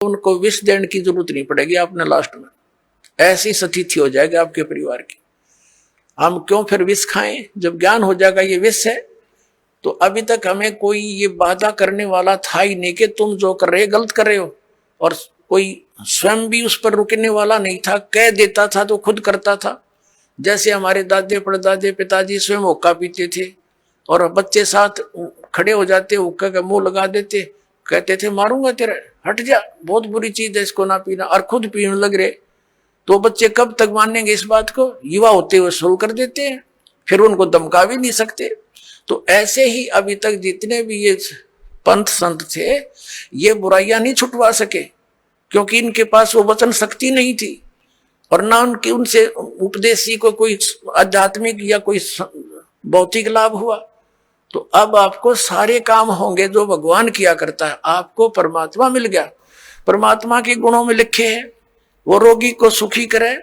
उनको विष देने की जरूरत नहीं पड़ेगी आपने लास्ट में। ऐसी स्थिति हो जाएगी आपके परिवार की। हम क्यों फिर विष खाएं जब ज्ञान हो जाएगा ये विष है। तो अभी तक हमें कोई ये बाधा करने वाला था ही नहीं कि तुम जो कर रहे गलत कर रहे हो, और कोई स्वयं भी उस पर रुकने वाला नहीं था। कह देता था तो खुद करता था। जैसे हमारे दादे परदादे पिताजी स्वयं हुक्का पीते थे और बच्चे साथ खड़े हो जाते, हुक्का का मुंह लगा देते, कहते थे मारूंगा तेरा, हट जा, बहुत बुरी चीज है इसको ना पीना, और खुद पीने लग रहे। तो बच्चे कब तक मानेंगे इस बात को? युवा होते हुए शुरू कर देते हैं, फिर उनको धमका भी नहीं सकते। तो ऐसे ही अभी तक जितने भी ये पंथ संत थे ये बुराइयां नहीं छुटवा सके, क्योंकि इनके पास वो वचन शक्ति नहीं थी और ना उनके उनसे उपदेशी को कोई आध्यात्मिक या कोई भौतिक लाभ हुआ। तो अब आपको सारे काम होंगे जो भगवान किया करता है। आपको परमात्मा मिल गया, परमात्मा के गुणों में लिखे हैं, वो रोगी को सुखी करे,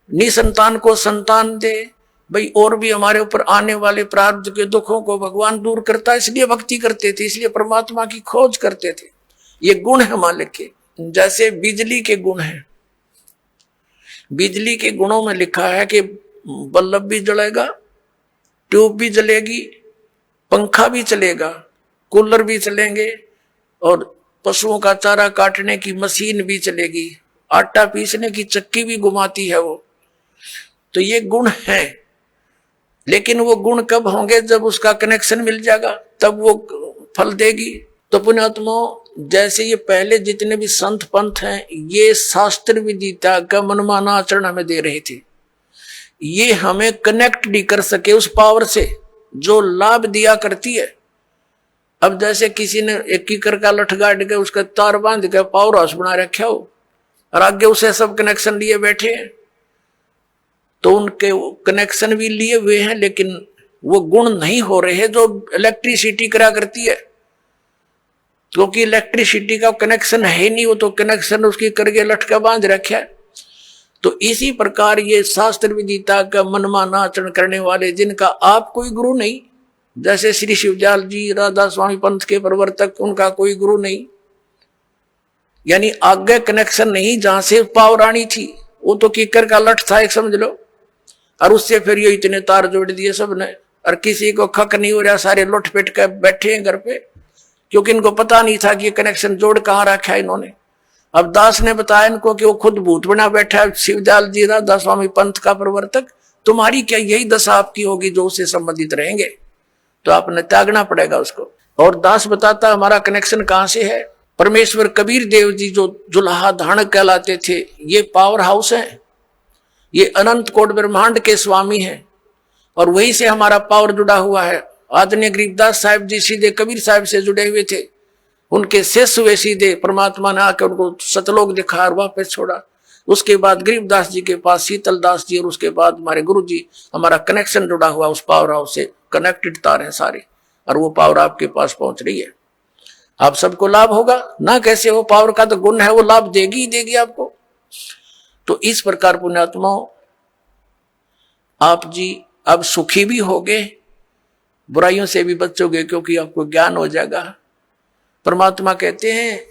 निसंतान को संतान दे। भाई और भी हमारे ऊपर आने वाले प्रारब्ध के दुखों को भगवान दूर करता है, इसलिए भक्ति करते थे, इसलिए परमात्मा की खोज करते थे। ये गुण है मालिक के। जैसे बिजली के गुण हैं, बिजली के गुणों में लिखा है कि बल्ब भी जलेगा, ट्यूब भी जलेगी, पंखा भी चलेगा, कूलर भी चलेंगे, और पशुओं का चारा काटने की मशीन भी चलेगी, आटा पीसने की चक्की भी घुमाती है वो। तो ये गुण है, लेकिन वो गुण कब होंगे? जब उसका कनेक्शन मिल जाएगा, तब वो फल देगी। तो पुण्यात्मा, जैसे ये पहले जितने भी संत पंथ हैं ये शास्त्र विदिता का मनमाना आचरण हमें दे रहे थे। ये हमें कनेक्ट नहीं कर सके उस पावर से जो लाभ दिया करती है। अब जैसे किसी ने एक कीकर का लठ गाड़ के उसका तार बांध के पावर हाउस बना रखा हो और आगे उसे सब कनेक्शन लिए बैठे हैं, तो उनके कनेक्शन भी लिए हुए हैं लेकिन वो गुण नहीं हो रहे हैं जो इलेक्ट्रिसिटी करा करती है, क्योंकि इलेक्ट्रिसिटी का कनेक्शन है नहीं, वो तो कनेक्शन उसकी करके लटका बांध रखा है। तो इसी प्रकार ये शास्त्र विदिता का मनमाना आचरण करने वाले जिनका आप कोई गुरु नहीं, जैसे श्री शिवदयाल जी राधा स्वामी पंथ के प्रवर्तक, उनका कोई गुरु नहीं, यानी आगे कनेक्शन नहीं जहां से पावर आनी थी, वो तो कीकर का लठ था एक समझ लो, और उससे फिर ये इतने तार जोड़ दिए सबने, और किसी को खक नहीं हो रहा, सारे लुट पिट कर बैठे हैं घर पे, क्योंकि इनको पता नहीं था कि ये कनेक्शन जोड़ कहाँ रखा है इन्होंने। अब दास ने बताया इनको कि वो खुद भूत बना बैठा है, शिवदयाल जी राधा स्वामी पंथ का प्रवर्तक, तुम्हारी क्या यही दशा आपकी होगी जो उससे संबंधित रहेंगे, तो आपने त्यागना पड़ेगा उसको। और दास बताता हमारा कनेक्शन कहां से है। परमेश्वर कबीर देव जी जो जुल्हा धाणक कहलाते थे, ये पावर हाउस है, ये अनंत कोट ब्रह्मांड के स्वामी हैं, और वहीं से हमारा पावर जुड़ा हुआ है। आदरणीय गरीबदास साहिब जी सीधे कबीर साहिब से जुड़े हुए थे, उनके शिष्य हुए सीधे, परमात्मा ने आकर उनको सतलोक दिखा और वापस छोड़ा। उसके बाद गरीबदास जी के पास शीतल दास जी, और उसके बाद हमारे गुरु जी। हमारा कनेक्शन जुड़ा हुआ उस पावर हाउस से, कनेक्टेड तार हैं सारे, और वो पावर आपके पास पहुंच रही है। आप सबको लाभ होगा ना, कैसे वो पावर का तो गुण है, वो लाभ देगी ही देगी आपको। तो इस प्रकार पुण्यात्माओं, आप जी अब सुखी भी होगे, बुराइयों से भी बचोगे, क्योंकि आपको ज्ञान हो जाएगा। परमात्मा कहते हैं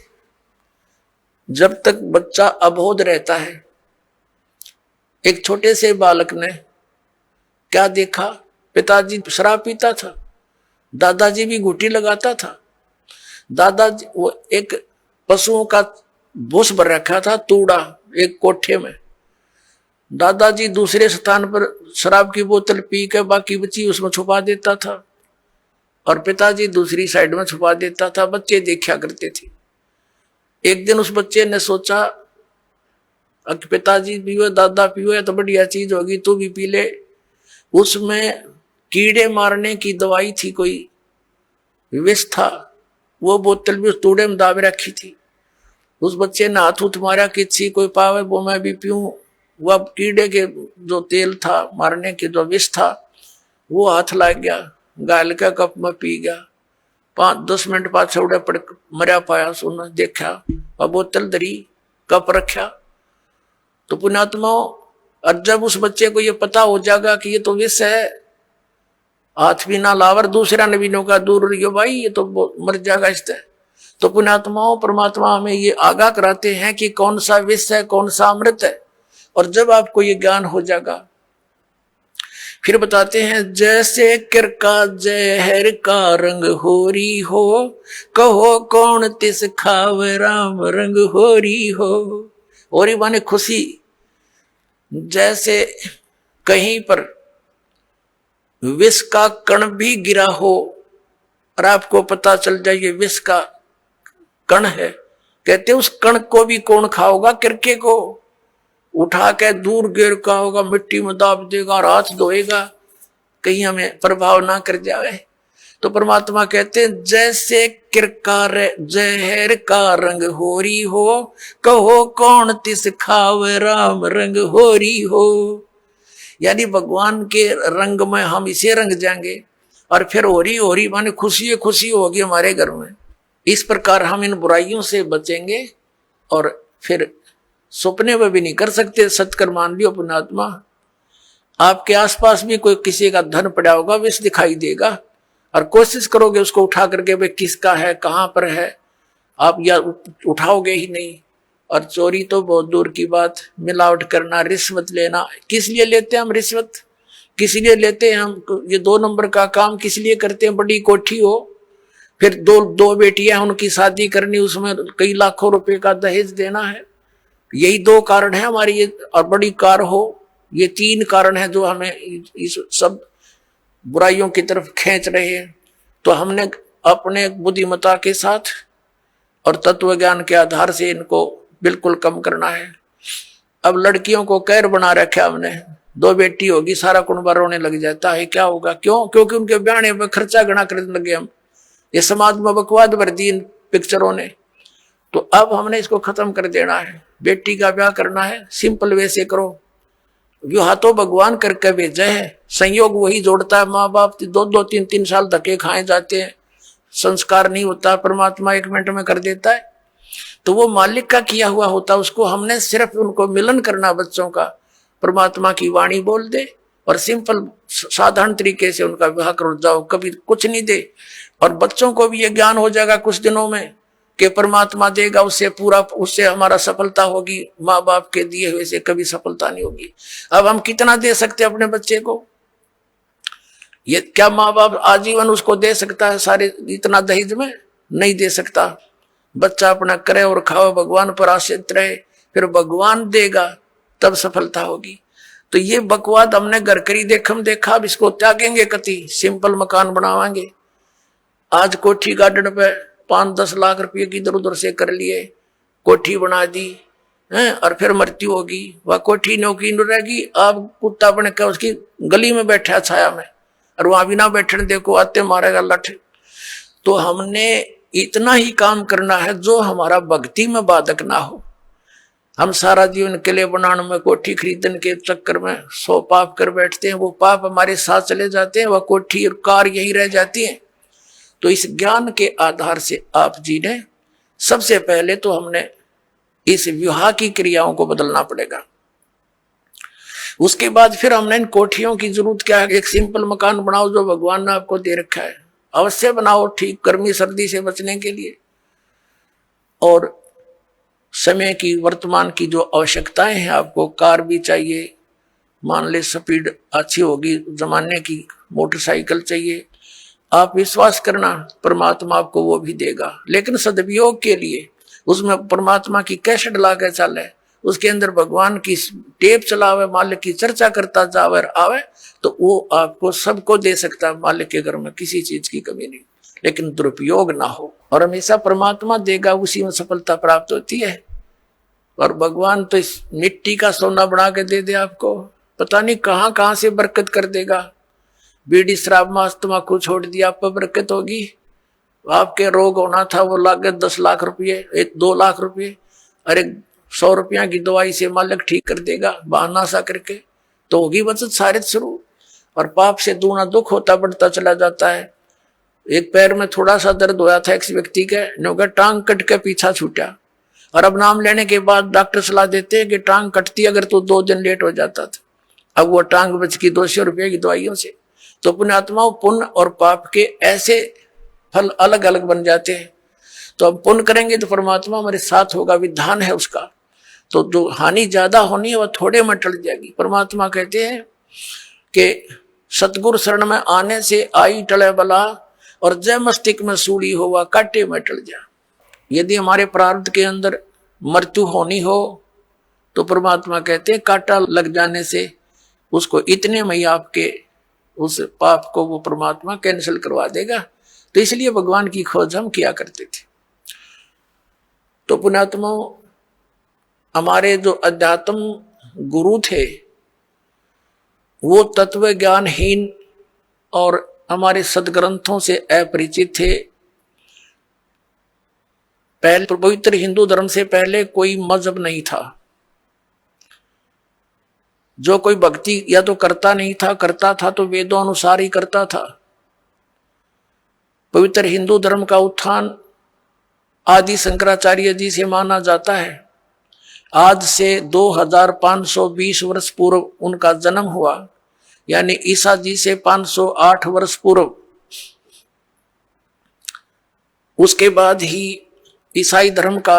जब तक बच्चा अबोध रहता है, एक छोटे से बालक ने क्या देखा, पिताजी शराब पीता था, दादाजी भी घुटी लगाता था, दादाजी वो एक पशुओं का भूस भर रखा था तूड़ा एक कोठे में, दादाजी दूसरे स्थान पर शराब की बोतल पी के बाकी बची उसमें छुपा देता था, और पिताजी दूसरी साइड में छुपा देता था। बच्चे देखा करते थे। एक दिन उस बच्चे ने सोचा पिताजी पीवे दादा पीवे तो बढ़िया चीज होगी, तू भी पी ले। उसमें कीड़े मारने की दवाई थी, कोई विष था, वो बोतल भी उस तूड़े में दाबे रखी थी। उस बच्चे ने हाथ उठ मारा कि छी कोई पावे वो मैं भी पीऊं। वह कीड़े के जो तेल था मारने के जो विष था वो हाथ लग गया, गाल का कप में पी गया। 5-10 मिनट बाद छौड़े पड़ मरा पाया, सुना देखा और बोतल धरी कप रखा। तो पुण्यात्माओं, और जब उस बच्चे को ये पता हो जाएगा कि ये तो विष है, हाथ भी ना लावर, दूसरा नवीनों का दूर रहियो भाई, ये तो मर जाएगा इससे। तो पुण्यात्माओं परमात्मा हमें ये आगाह कराते हैं कि कौन सा विष है कौन सा अमृत है। और जब आपको ये ज्ञान हो जाएगा फिर बताते हैं जैसे किरका जहर का रंग होरी हो, कहो कौन तिस खावे राम रंग होरी हो। होरी माने खुशी। जैसे कहीं पर विष का कण भी गिरा हो और आपको पता चल जाए ये विष का कण है, कहते उस कण को भी कौन खाओगा, किरके को उठा के दूर गिर का होगा, मिट्टी में दाब देगा और हाथ धोएगा कहीं हमें प्रभाव ना कर जाए। तो परमात्मा कहते हैं जैसे किरकार जहर का रंग होरी हो, कहो कौन तिस खावे राम रंग होरी हो। यानी भगवान के रंग में हम इसे रंग जाएंगे और फिर होरी होरी माने खुशी खुशी होगी हमारे घर में। इस प्रकार हम इन बुराइयों से बचेंगे और फिर सपने में भी नहीं कर सकते। सत्कर मान लियो पुण्यात्मा, आपके आसपास भी कोई किसी का धन पड़ा होगा विष दिखाई देगा और कोशिश करोगे उसको उठा करके भाई किसका है कहां पर है, आप या उठाओगे ही नहीं। और चोरी तो बहुत दूर की बात, मिलावट करना, रिश्वत लेना, किस लिए लेते हैं हम रिश्वत, किस लिए लेते हैं हम ये 2 नंबर का काम किस लिए करते हैं। बड़ी कोठी हो, फिर दो बेटियां उनकी शादी करनी, उसमें कई लाखों रुपए का दहेज देना है, यही 2 कारण है हमारी ये। और बड़ी कार हो, ये 3 कारण है जो हमें इस सब बुराइयों की तरफ खींच रहे हैं। तो हमने अपने बुद्धिमत्ता के साथ और तत्व ज्ञान के आधार से इनको बिल्कुल कम करना है। अब लड़कियों को कैर बना रखा हमने, 2 बेटी होगी सारा कुनबा रोने लग जाता है, क्या होगा, क्यों, क्योंकि उनके ब्याह में खर्चा गणा करने लगे हम। ये समाज में बकवाद भर दी इन पिक्चरों ने। तो अब हमने इसको खत्म कर देना है। बेटी का ब्याह करना है सिंपल वे से करो, विवाह तो भगवान करके भेजा है, संयोग वही जोड़ता है। माँ बाप 2-2, 3-3 साल धक्के खाए जाते हैं, संस्कार नहीं होता, परमात्मा 1 मिनट में कर देता है। तो वो मालिक का किया हुआ होता, उसको हमने सिर्फ उनको मिलन करना बच्चों का, परमात्मा की वाणी बोल दे और सिंपल साधारण तरीके से उनका विवाह करो जाओ, कभी कुछ नहीं दे। और बच्चों को भी ये ज्ञान हो जाएगा कुछ दिनों में कि परमात्मा देगा उससे पूरा, उससे हमारा सफलता होगी, माँ बाप के दिए हुए से कभी सफलता नहीं होगी। अब हम कितना दे सकते अपने बच्चे को, ये क्या माँ बाप आजीवन उसको दे सकता है सारे इतना दहेज में, नहीं दे सकता। बच्चा अपना करे और खाओ, भगवान पर आश्रित रहे, फिर भगवान देगा तब सफलता होगी। तो ये बकवाद हमने घर करी देखम देखा, अब इसको त्यागेंगे कति, सिंपल मकान बनावांगे। आज कोठी गार्डन पे 5-10 लाख रुपये की इधर उधर से कर लिए, कोठी बना दी है और फिर मृत्यु होगी, वह कोठी नौकी न रहेगी। आप कुत्ता बन के उसकी गली में बैठा छाया में और वहां भी ना बैठने देखो, आते मारेगा लठ। तो हमने इतना ही काम करना है जो हमारा भक्ति में बाधक ना हो। हम सारा जीवन किले बनाने में, कोठी खरीदने के चक्कर में 100 पाप कर बैठते हैं, वो पाप हमारे साथ चले जाते हैं, वह कोठी और कार यही रह जाती है। तो इस ज्ञान के आधार से आप जी ने सबसे पहले तो हमने इस विवाह की क्रियाओं को बदलना पड़ेगा। उसके बाद फिर हमने इन कोठियों की जरूरत क्या है, एक सिंपल मकान बनाओ जो भगवान ने आपको दे रखा है, अवश्य बनाओ, ठीक गर्मी सर्दी से बचने के लिए। और समय की वर्तमान की जो आवश्यकताएं हैं, आपको कार भी चाहिए, मान ले स्पीड अच्छी होगी जमाने की, मोटरसाइकिल चाहिए, आप विश्वास करना परमात्मा आपको वो भी देगा, लेकिन सदुपयोग के लिए उसमें परमात्मा की कैसेट ला के चले, उसके अंदर भगवान की टेप चलावे, मालिक की चर्चा करता जावे आवे, तो वो आपको सबको दे सकता है। मालिक के घर में किसी चीज की कमी नहीं, लेकिन दुरुपयोग ना हो। और हमेशा परमात्मा देगा, उसी में सफलता प्राप्त होती है। और भगवान तो इस मिट्टी का सोना बना के दे दे आपको, पता नहीं कहां कहां से बरकत कर देगा। बीड़ी शराब मांस तम्बाकू छोड़ दिया, आप पर बरकत होगी। आपके रोग होना था वो लागे 10 लाख रुपये, 2 लाख रुपये, अरे 100 रुपया की दवाई से मालिक ठीक कर देगा, बहाना सा करके, तो होगी बचत सारे शुरू। और पाप से दूना दुख होता बढ़ता चला जाता है। एक पैर में थोड़ा सा दर्द होया था एक व्यक्ति के, नौका टांग कट के पीछा छूटा, और अब नाम लेने के बाद डॉक्टर सलाह देते हैं कि टांग कटती अगर तो 2 दिन लेट हो जाता था, अब वो टांग बच की 200 रुपये की दवाइयों से। तो पुण्यात्माओं, पुण्य और पाप के ऐसे फल अलग अलग बन जाते हैं। तो हम पुण्य करेंगे तो परमात्मा हमारे साथ होगा, विधान है उसका। तो जो हानि ज्यादा होनी है वह थोड़े में टल जाएगी। परमात्मा कहते हैं कि सतगुरु शरण में आने से आई टले बला, और जय मस्तिष्क में सूड़ी हो वह काटे में टल जा। यदि हमारे प्रारब्ध के अंदर मृत्यु होनी हो तो परमात्मा कहते हैं कांटा लग जाने से उसको इतने में ही आपके उस पाप को वो परमात्मा कैंसिल करवा देगा। तो इसलिए भगवान की खोज हम किया करते थे। तो पुण्यात्मा, हमारे जो अध्यात्म गुरु थे वो तत्व ज्ञानहीन और हमारे सदग्रंथों से अपरिचित थे। पहले पवित्र हिंदू धर्म से पहले कोई मजहब नहीं था। जो कोई भक्ति या तो करता नहीं था, करता था तो वेदों अनुसार ही करता था। पवित्र हिंदू धर्म का उत्थान आदि शंकराचार्य जी से माना जाता है। आज से 2520 वर्ष पूर्व उनका जन्म हुआ, यानी ईसा जी से 508 वर्ष पूर्व। उसके बाद ही ईसाई धर्म का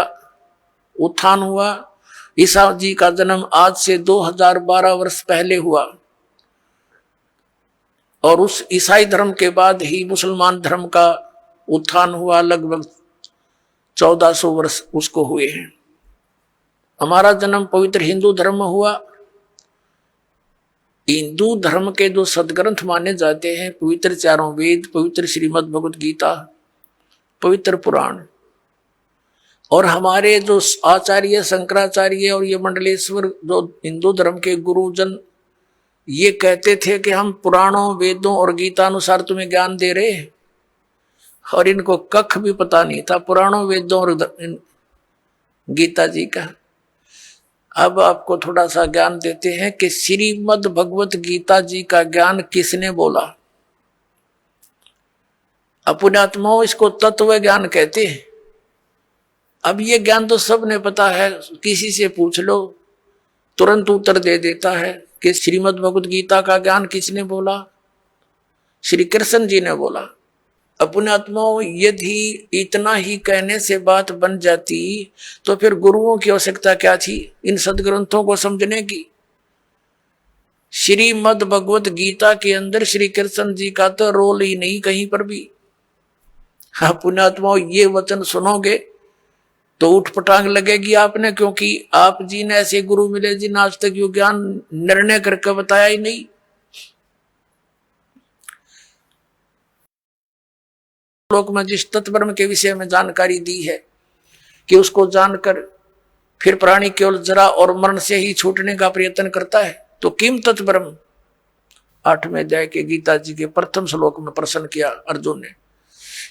उत्थान हुआ। ईसा जी का जन्म आज से 2012 वर्ष पहले हुआ, और उस ईसाई धर्म के बाद ही मुसलमान धर्म का उत्थान हुआ। लगभग 1400 वर्ष उसको हुए हैं। हमारा जन्म पवित्र हिंदू धर्म में हुआ। हिंदू धर्म के जो सदग्रंथ माने जाते हैं, पवित्र चारों वेद, पवित्र श्रीमद् भगवत गीता, पवित्र पुराण, और हमारे जो आचार्य शंकराचार्य और ये मंडलेश्वर जो हिंदू धर्म के गुरुजन ये कहते थे कि हम पुराणों, वेदों और गीता अनुसार तुम्हें ज्ञान दे रहे हैं, और इनको कख भी पता नहीं था पुराणों, वेदों और गीता जी का। अब आपको थोड़ा सा ज्ञान देते हैं कि श्रीमद् भगवत गीता जी का ज्ञान किसने बोला। अपुण्यात्माओं, इसको तत्व ज्ञान कहते हैं। अब ये ज्ञान तो सबने पता है, किसी से पूछ लो तुरंत उत्तर दे देता है कि श्रीमद् भगवत गीता का ज्ञान किसने बोला? श्री कृष्ण जी ने बोला। अपुण्यात्माओं, यदि इतना ही कहने से बात बन जाती तो फिर गुरुओं की आवश्यकता क्या थी इन सदग्रंथों को समझने की? श्रीमद् भगवत गीता के अंदर श्री कृष्ण जी का तो रोल ही नहीं कहीं पर भी। अपुण्यात्माओं, ये वचन सुनोगे तो उठ पटांग लगेगी आपने, क्योंकि आप जी ने ऐसे गुरु मिले जिन आज तक यो ज्ञान निर्णय करके बताया ही नहीं। लोक में जिस तत्व के विषय में जानकारी दी है कि उसको जानकर फिर प्राणी केवल जरा और मरण से ही छूटने का प्रयत्न करता है, तो किम तत्ब्रह्म 8वें अध्याय के गीता जी के प्रथम श्लोक में प्रश्न किया अर्जुन ने।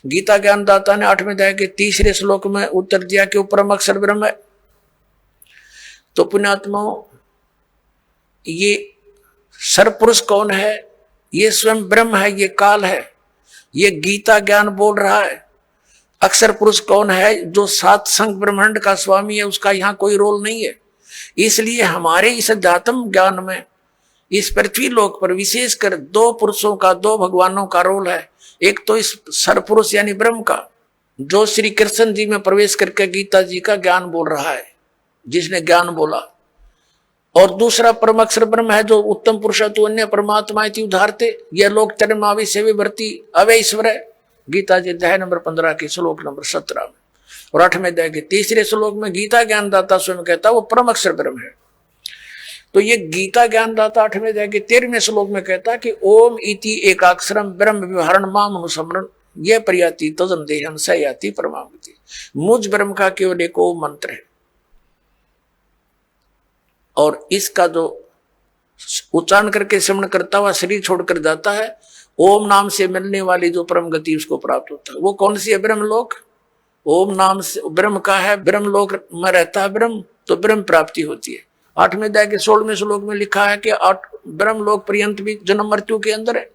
गीता ज्ञानदाता ने 8वें अध्याय के 3रे श्लोक में उत्तर दिया कि वो परम अक्षर ब्रह्म है। तो पुण्यात्माओं, ये सर्वपुरुष कौन है? ये स्वयं ब्रह्म है, ये काल है, ये गीता ज्ञान बोल रहा है। अक्षर पुरुष कौन है? जो 7 संग ब्रह्मांड का स्वामी है, उसका यहाँ कोई रोल नहीं है। इसलिए हमारे इस अध्यात्म ज्ञान में इस पृथ्वी लोक पर विशेषकर 2 पुरुषों का, 2 भगवानों का रोल है। एक तो इस सर्वपुरुष यानी ब्रह्म का, जो श्री कृष्ण जी में प्रवेश करके गीता जी का ज्ञान बोल रहा है, जिसने ज्ञान बोला। और दूसरा परम अक्षर ब्रह्म है, जो उत्तम पुरुष तो अन्य परमात्मा उदाहरते यह लोक चरमावि से विभर्ति अवे ईश्वर है। गीता जी अध्याय नंबर 15 के श्लोक नंबर 17 में। और 8वें अध्याय के 3रे श्लोक में गीता ज्ञानदाता स्वयं कहता वो परम अक्षर ब्रह्म है। तो ये गीता ज्ञानदाता 8वें अध्याय के 13वें श्लोक में कहता कि ओम इति एकाक्षरम ब्रह्म व्यवहारण माम अनुसमरण ये प्रयाति तजन देहम सयाति परमागति। मुझ ब्रह्म का केवल एक ओम मंत्र है, और इसका जो उच्चारण करके श्रवण करता हुआ शरीर छोड़कर जाता है, ओम नाम से मिलने वाली जो परम गति उसको प्राप्त होता है। वो कौन सी है? ब्रह्मलोक। ओम नाम से ब्रह्म का है, ब्रह्मलोक में रहता है ब्रह्म, तो ब्रह्म प्राप्ति होती है। 8वें अध्याय के 16वें श्लोक में लिखा है कि ब्रह्मलोक पर्यंत भी जन्म मृत्यु के अंदर है।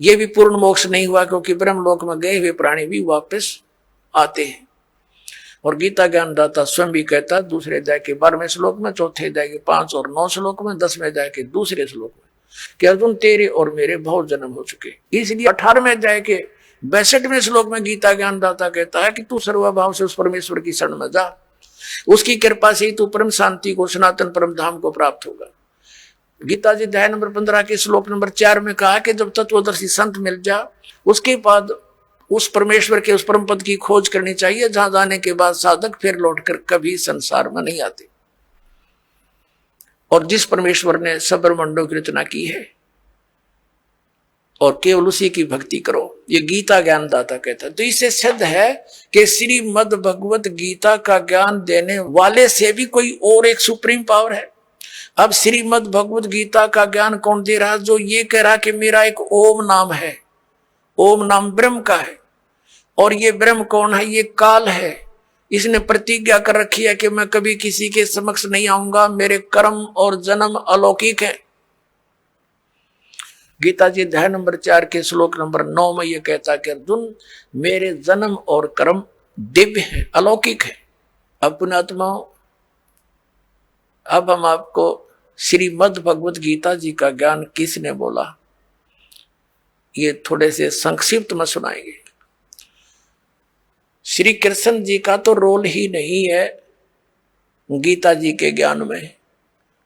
ये भी पूर्ण मोक्ष नहीं हुआ, क्योंकि ब्रह्मलोक में गए हुए प्राणी भी वापस आते हैं। और गीता ज्ञानदाता स्वयं भी कहता दूसरे अध्याय के 12वें श्लोक में, चौथे अध्याय के 5 और 9 श्लोक में, 10वें अध्याय के 2रे श्लोक में कि अर्जुन तेरे और मेरे बहुत जन्म हो चुके। इसलिए 18वें अध्याय के 62वें श्लोक में गीता ज्ञानदाता कहता है कि तू सर्वभाव से उस परमेश्वर की शरण में जा, उसकी कृपा से ही तू परम शांति को, सनातन परम धाम को प्राप्त होगा। गीता जी अध्याय नंबर 15 के श्लोक नंबर 4 में कहा कि जब तत्वदर्शी संत मिल जा, उसके बाद उस परमेश्वर के उस परम पद की खोज करनी चाहिए, जहां जाने के बाद साधक फिर लौटकर कभी संसार में नहीं आते। और जिस परमेश्वर ने सब ब्रह्मांडों की रचना की है और केवल उसी की भक्ति करो, ये गीता ज्ञानदाता कहता है। तो इससे सिद्ध है कि श्रीमद् भगवत गीता का ज्ञान देने वाले से भी कोई और एक सुप्रीम पावर है। अब श्रीमद् भगवत गीता का ज्ञान कौन दे रहा? जो ये कह रहा कि मेरा एक ओम नाम है, ओम नाम ब्रह्म का है, और ये ब्रह्म कौन है? ये काल है। इसने प्रतिज्ञा कर रखी है कि मैं कभी किसी के समक्ष नहीं आऊंगा, मेरे कर्म और जन्म अलौकिक है। गीता जी अध्याय नंबर 4 के श्लोक नंबर 9 में यह कहता कि अर्जुन, मेरे जन्म और कर्म दिव्य है, अलौकिक है। अब पुण्यात्माओं, अब हम आपको श्रीमद् भगवत गीता जी का ज्ञान किसने बोला, ये थोड़े से संक्षिप्त में सुनाएंगे। श्री कृष्ण जी का तो रोल ही नहीं है गीता जी के ज्ञान में।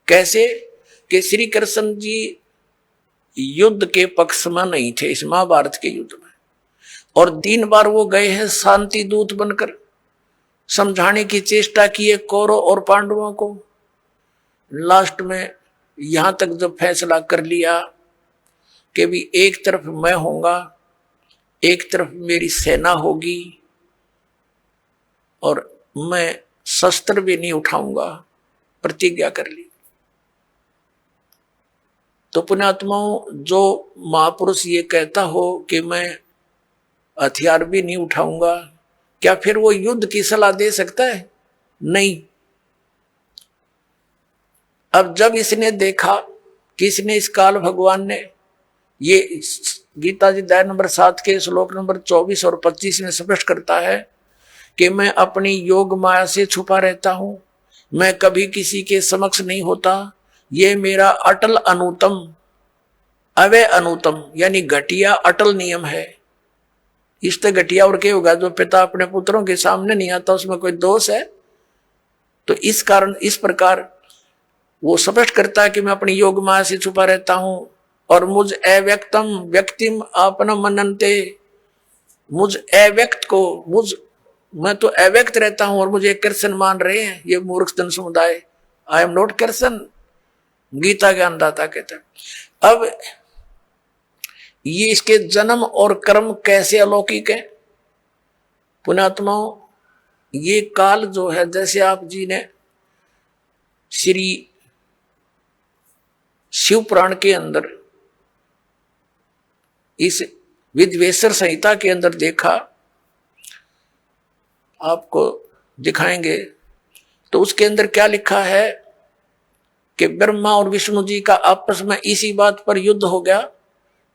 कैसे कि श्री कृष्ण जी युद्ध के पक्ष में नहीं थे इस महाभारत के युद्ध में, और 3 बार वो गए हैं शांति दूत बनकर, समझाने की चेष्टा की है कौरव और पांडवों को। लास्ट में यहां तक जब फैसला कर लिया कि भी एक तरफ मैं होऊंगा, एक तरफ मेरी सेना होगी, और मैं शस्त्र भी नहीं उठाऊंगा, प्रतिज्ञा कर ली। तो पुण्यात्माओं, जो महापुरुष ये कहता हो कि मैं हथियार भी नहीं उठाऊंगा, क्या फिर वो युद्ध की सलाह दे सकता है? नहीं। अब जब इसने देखा, किसने? इस काल भगवान ने। ये गीता जी अध्याय नंबर 7 के श्लोक नंबर 24 और 25 में स्पष्ट करता है कि मैं अपनी योग माया से छुपा रहता हूं, मैं कभी किसी के समक्ष नहीं होता, ये मेरा अटल अनुतम, अवय अनुतम यानी घटिया अटल नियम है। इससे घटिया और क्या होगा? जो पिता अपने पुत्रों के सामने नहीं आता, उसमें कोई दोष है? तो इस कारण इस प्रकार वो स्पष्ट करता है कि मैं अपनी योग माया से छुपा रहता हूं, और मुझ अव्यक्तम व्यक्तिम आपना मनन्ते, मुझ अव्यक्त को, मैं तो अव्यक्त रहता हूं और मुझे कृष्ण मान रहे हैं ये मूर्ख जन समुदाय। I am not Krishna, Gita ज्ञानदाता कहता है। अब ये इसके जन्म और कर्म कैसे अलौकिक है? पुण्यात्माओं, ये काल जो है, जैसे आप जी ने श्री शिव पुराण के अंदर इस विद्वेश्वर संहिता के अंदर देखा, आपको दिखाएंगे, तो उसके अंदर क्या लिखा है कि ब्रह्मा और विष्णु जी का आपस में इसी बात पर युद्ध हो गया।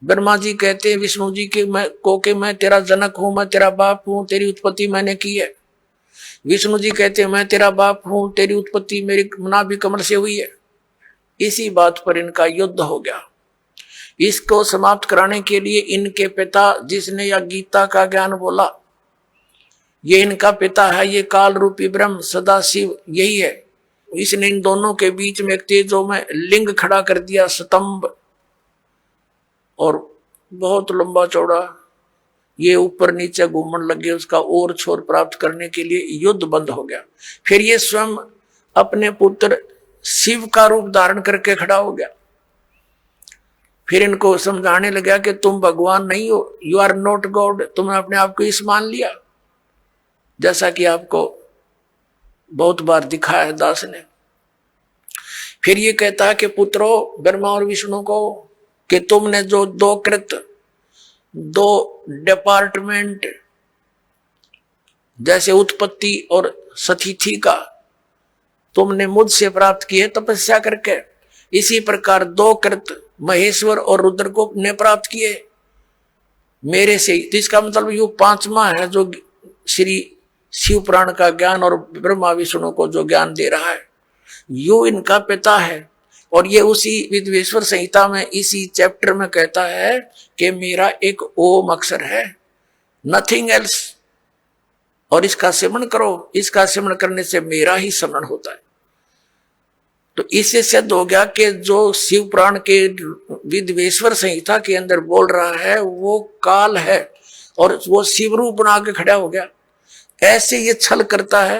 ब्रह्मा जी कहते हैं विष्णु जी के मैं तेरा जनक हूं, मैं तेरा बाप हूं, तेरी उत्पत्ति मैंने की है। विष्णु जी कहते हैं मैं तेरा बाप हूं, तेरी उत्पत्ति मेरी नाभि कमल से हुई है। इसी बात पर इनका युद्ध हो गया। इसको समाप्त कराने के लिए इनके पिता, जिसने यह गीता का ज्ञान बोला, ये इनका पिता है, ये काल रूपी ब्रह्म सदा शिव यही है। इसने इन दोनों के बीच में एक तेजो में लिंग खड़ा कर दिया, स्तंभ, और बहुत लंबा चौड़ा, ये ऊपर नीचे घूमने लगे। उसका और छोर प्राप्त करने के लिए युद्ध बंद हो गया। फिर ये स्वयं अपने पुत्र शिव का रूप धारण करके खड़ा हो गया। फिर इनको समझाने लगा कि तुम भगवान नहीं हो, यू आर नॉट गॉड, तुमने अपने आप को इस मान लिया, जैसा कि आपको बहुत बार दिखाया है दास ने। फिर ये कहता है कि पुत्रों, ब्रह्मा और विष्णु को, कि तुमने जो दो डिपार्टमेंट जैसे उत्पत्ति और सतिथि का तुमने मुझसे प्राप्त किए तपस्या करके, इसी प्रकार 2 कृत महेश्वर और रुद्र को ने प्राप्त किए मेरे से। तो इसका मतलब ये 5वां है जो श्री शिव पुराण का ज्ञान और ब्रह्मा विष्णु को जो ज्ञान दे रहा है, यो इनका पिता है। और ये उसी विद्वेश्वर संहिता में इसी चैप्टर में कहता है कि मेरा एक ओम अक्षर है, नथिंग एल्स। और इसका सेवन करो, इसका सेवन करने से मेरा ही स्मरण होता है। तो इससे सिद्ध हो गया कि जो शिव पुराण के विद्वेश्वर संहिता के अंदर बोल रहा है वो काल है, और वो शिव रूप बना के खड़ा हो गया। ऐसे ये छल करता है,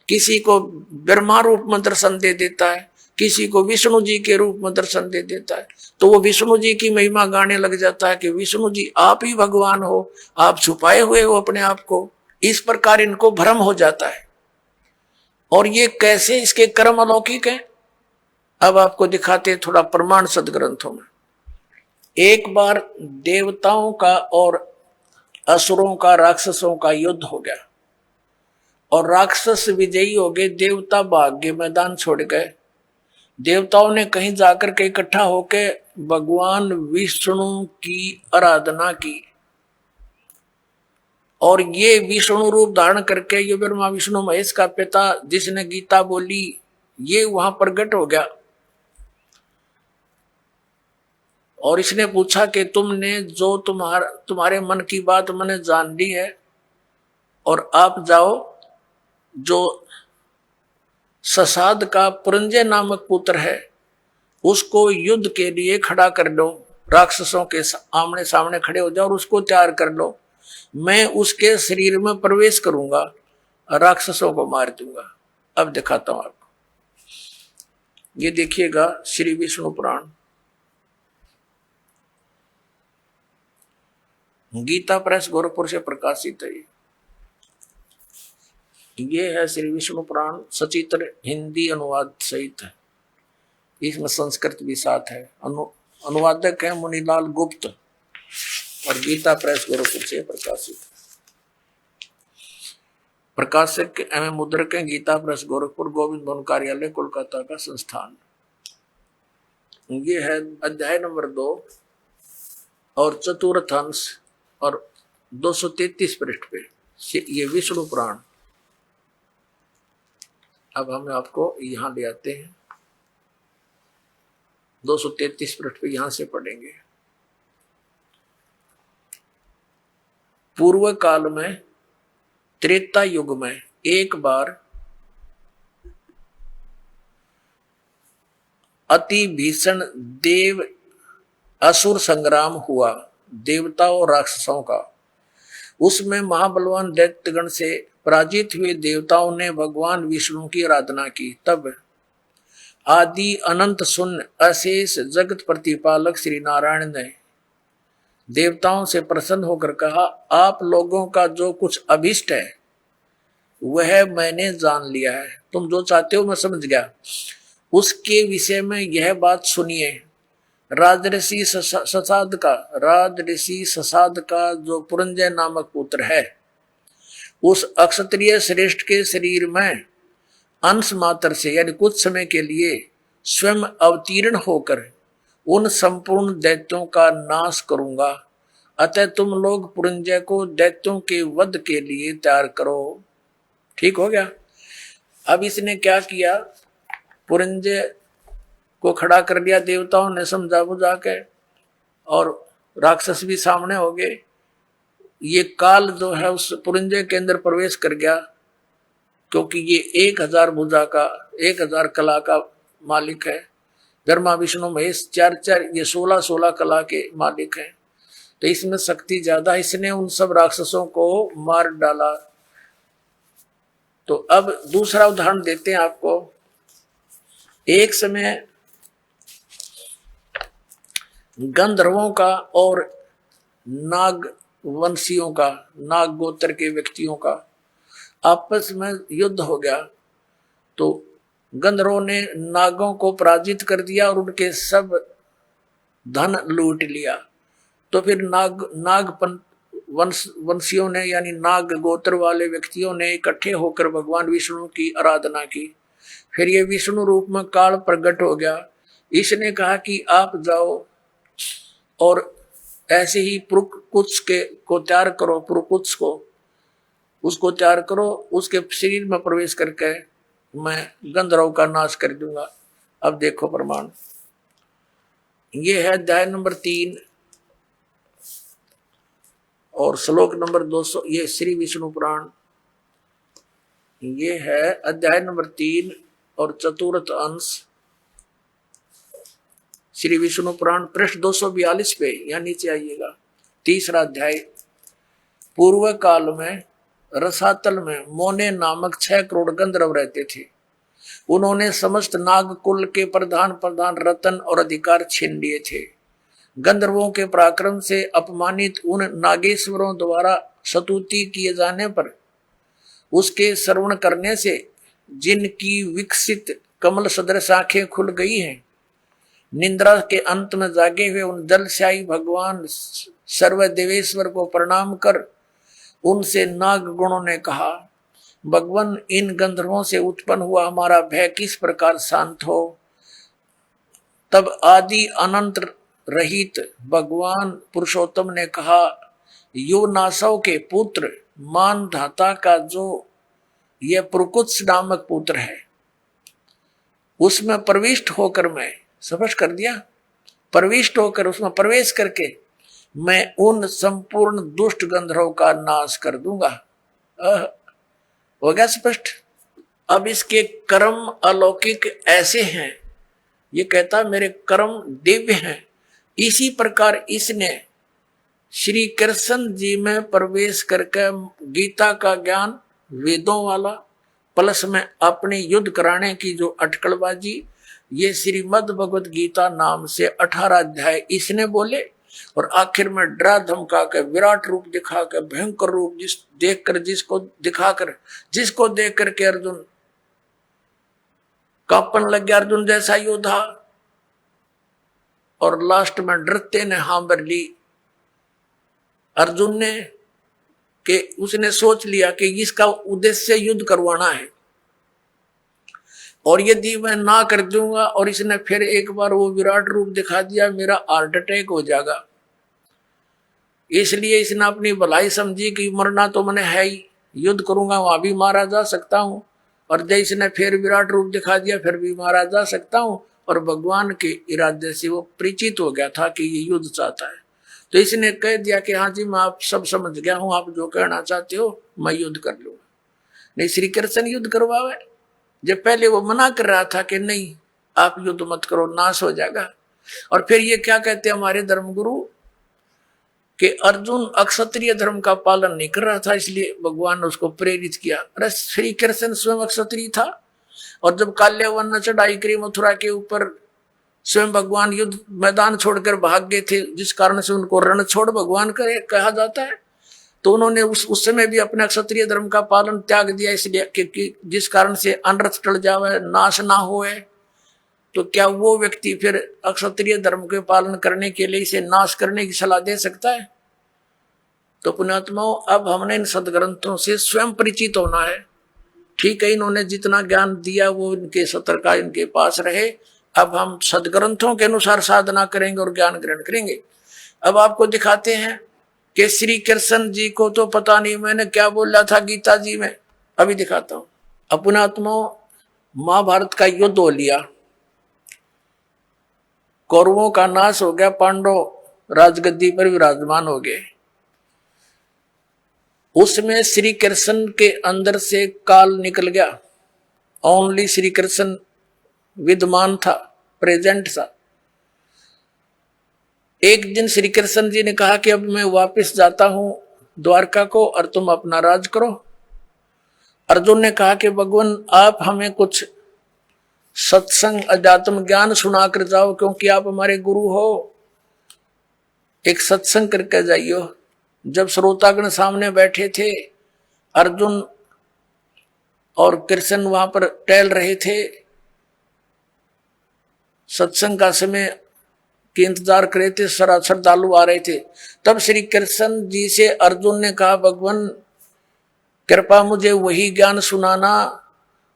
किसी को ब्रह्मा रूप में दर्शन दे देता है, किसी को विष्णु जी के रूप में दर्शन दे देता है, तो वो विष्णु जी की महिमा गाने लग जाता है कि विष्णु जी आप ही भगवान हो, आप छुपाए हुए हो अपने आप को। इस प्रकार इनको भ्रम हो जाता है। और ये कैसे इसके कर्म अलौकिक हैं, अब आपको दिखाते थोड़ा प्रमाण सदग्रंथों में। एक बार देवताओं का और असुरों का, राक्षसों का युद्ध हो गया और राक्षस विजयी हो गए, देवता भाग गए, मैदान छोड़ गए। देवताओं ने कहीं जाकर के इकट्ठा होकर भगवान विष्णु की आराधना की, और ये विष्णु रूप धारण करके ये ब्रह्मा विष्णु महेश का पिता जिसने गीता बोली, ये वहां प्रकट हो गया। और इसने पूछा कि तुमने जो तुम्हारे मन की बात मैंने जान ली है, और आप जाओ जो ससाद का पुरंजय नामक पुत्र है उसको युद्ध के लिए खड़ा कर लो, राक्षसों के आमने सामने खड़े हो जाओ और उसको तैयार कर लो। मैं उसके शरीर में प्रवेश करूंगा, राक्षसों को मार दूंगा। अब दिखाता हूं आपको, ये देखिएगा श्री विष्णु पुराण, गीता प्रेस गोरखपुर से प्रकाशित है। ये है श्री विष्णु पुराण, सचित्र हिंदी अनुवाद सहित है, इसमें संस्कृत भी साथ है। अनुवादक है मुनीलाल गुप्त और गीता प्रेस गोरखपुर से प्रकाशित। प्रकाशक एवं मुद्रक है गीता प्रेस गोरखपुर, गोविंद भवन कार्यालय कोलकाता का संस्थान। ये है अध्याय नंबर 2 और चतुर्थ अंश और 233 पृष्ठ पे ये विष्णु पुराण। अब हम आपको यहां ले आते हैं, 233 पृष्ठ पे यहां से पढ़ेंगे। पूर्व काल में त्रेता युग में एक बार अति भीषण देव असुर संग्राम हुआ, देवताओं और राक्षसों का। उसमें महाबलवान दैत्यगण से पराजित हुए देवताओं ने भगवान विष्णु की आराधना की। तब आदि अनंत शून्य अशेष जगत प्रतिपालक श्री नारायण ने देवताओं से प्रसन्न होकर कहा, आप लोगों का जो कुछ अभिष्ट है वह मैंने जान लिया है, तुम जो चाहते हो मैं समझ गया। उसके विषय में यह बात सुनिए। राजऋषि ससाद का जो पुरंजय नामक पुत्र है, उस अक्षत्रिय श्रेष्ठ के शरीर में अंश मात्र से यानी कुछ समय के लिए स्वयं अवतीर्ण होकर उन संपूर्ण दैत्यों का नाश करूंगा। अतः तुम लोग पुरंजय को दैत्यों के वध के लिए तैयार करो। ठीक हो गया। अब इसने क्या किया, पुरंजय को खड़ा कर दिया, देवताओं ने समझा बुझा के, और राक्षस भी सामने हो गए। ये काल जो है उस पुरंजय के अंदर प्रवेश कर गया, क्योंकि ये 1000 भुजा का 1000 कला का मालिक है। ब्रह्मा विष्णु महेश 4 ये 16 कला के मालिक हैं, तो इसमें शक्ति ज्यादा। इसने उन सब राक्षसों को मार डाला। तो अब दूसरा उदाहरण देते हैं आपको। एक समय गंधर्वों का और नाग वंशियों का, नाग गोत्र के व्यक्तियों का आपस में युद्ध हो गया। तो गंधर्वों ने नागों को पराजित कर दिया और उनके सब धन लूट लिया। तो फिर नाग वंशियों ने यानी नाग गोत्र वाले व्यक्तियों ने इकट्ठे होकर भगवान विष्णु की आराधना की। फिर ये विष्णु रूप में काल प्रकट हो गया। इसने कहा कि आप जाओ और ऐसे ही पुरुकुत्स को तैयार करो, पुरुकुत्स को उसको तैयार करो, उसके शरीर में प्रवेश करके मैं गंधर्व का नाश कर दूंगा। अब देखो प्रमाण, ये है अध्याय नंबर 3 और श्लोक नंबर 200, ये श्री विष्णु पुराण, ये है अध्याय नंबर 3 और चतुर्थ अंश, श्री विष्णु पुराण, पृष्ठ 242 पे, या नीचे आइएगा। तीसरा अध्याय। पूर्व काल में रसातल में मोने नामक 6 करोड़ गंधर्व रहते थे। उन्होंने समस्त नाग कुल के प्रधान रतन और अधिकार छीन लिए थे। गंधर्वों के पराक्रम से अपमानित उन नागेश्वरों द्वारा स्तुति किए जाने पर उसके श्रवण करने से जिनकी विकसित कमल सदृश आंखें खुल गई हैं, निंद्रा के अंत में जागे हुए उन जलशाही भगवान सर्वदेवेश्वर को प्रणाम कर उनसे नाग गुणों ने कहा, भगवान, इन गंधर्वों से उत्पन्न हुआ हमारा भय किस प्रकार शांत हो। तब आदि अनंत रहित भगवान पुरुषोत्तम ने कहा, योनासव के पुत्र मानधाता का जो यह प्रकुत्स नामक पुत्र है, उसमें प्रविष्ट होकर, मैं स्पष्ट कर दिया, प्रविष्ट होकर उसमें प्रवेश करके मैं उन संपूर्ण दुष्ट गंधर्वों का नाश कर दूंगा। हो गया स्पष्ट। अब इसके कर्म अलौकिक ऐसे हैं, ये कहता मेरे कर्म दिव्य हैं। इसी प्रकार इसने श्री कृष्ण जी में प्रवेश करके गीता का ज्ञान, वेदों वाला, प्लस में अपने युद्ध कराने की जो अटकलबाजी, ये श्रीमद् भगवत गीता नाम से 18 अध्याय इसने बोले, और आखिर में डरा धमका के विराट रूप दिखा के भयंकर रूप जिसको देख करके अर्जुन कांपन लग गया, अर्जुन जैसा योद्धा, और लास्ट में डरते ने हाँ भर ली अर्जुन ने, कि उसने सोच लिया कि इसका उद्देश्य युद्ध करवाना है, और यदि मैं ना कर दूंगा और इसने फिर एक बार वो विराट रूप दिखा दिया, मेरा हार्ट अटैक हो जाएगा। इसलिए इसने अपनी भलाई समझी कि मरना तो मैंने है ही, युद्ध करूंगा वहां भी मारा जा सकता हूं, और जब इसने फिर विराट रूप दिखा दिया फिर भी मारा जा सकता हूं, और भगवान के इरादे से वो परिचित हो गया था कि ये युद्ध चाहता है। तो इसने कह दिया कि हाँ जी, मैं आप सब समझ गया हूं, आप जो कहना चाहते हो मैं युद्ध कर लूंगा। नहीं, श्री कृष्ण युद्ध करवावे, जब पहले वो मना कर रहा था कि नहीं आप युद्ध मत करो, नाश हो जाएगा। और फिर ये क्या कहते हैं हमारे धर्मगुरु कि अर्जुन अक्षत्रिय धर्म का पालन नहीं कर रहा था, इसलिए भगवान ने उसको प्रेरित किया। अरे श्री कृष्ण स्वयं अक्षत्रिय था, और जब काल्यावन ने चढ़ाई करी मथुरा के ऊपर, स्वयं भगवान युद्ध मैदान छोड़कर भाग गए थे, जिस कारण से उनको रण छोड़ भगवान करे कहा जाता है। तो उन्होंने उस समय भी अपने क्षत्रिय धर्म का पालन त्याग दिया, इसलिए कि जिस कारण से अनर्थ टल जावे, नाश ना होए। तो क्या वो व्यक्ति फिर अक्षत्रिय धर्म के पालन करने के लिए इसे नाश करने की सलाह दे सकता है? तो पुण्यात्माओं, अब हमने इन सदग्रंथों से स्वयं परिचित होना है। ठीक है, इन्होंने जितना ज्ञान दिया वो इनके सतर्का इनके पास रहे। अब हम सदग्रंथों के अनुसार साधना करेंगे और ज्ञान ग्रहण करेंगे। अब आपको दिखाते हैं कि श्री कृष्ण जी को तो पता नहीं मैंने क्या बोला था गीता जी में, अभी दिखाता हूं। अपनात्माओं, महाभारत का युद्ध हो लिया, कौरवों का नाश हो गया, पांडव राजगद्दी पर विराजमान हो गए। उसमें श्री कृष्ण के अंदर से काल निकल गया, ओनली श्री कृष्ण विद्यमान था, प्रेजेंट था। एक दिन श्री कृष्ण जी ने कहा कि अब मैं वापस जाता हूं द्वारका को और तुम अपना राज करो। अर्जुन ने कहा कि भगवान आप हमें कुछ सत्संग अध्यात्म ज्ञान सुना कर जाओ, क्योंकि आप हमारे गुरु हो, एक सत्संग करके जाइयो। जब श्रोतागण सामने बैठे थे, अर्जुन और कृष्ण वहां पर टहल रहे थे, सत्संग का समय के इंतजार कर रहे थे, श्रद्धालु आ रहे थे। तब श्री कृष्ण जी से अर्जुन ने कहा, भगवान कृपा मुझे वही ज्ञान सुनाना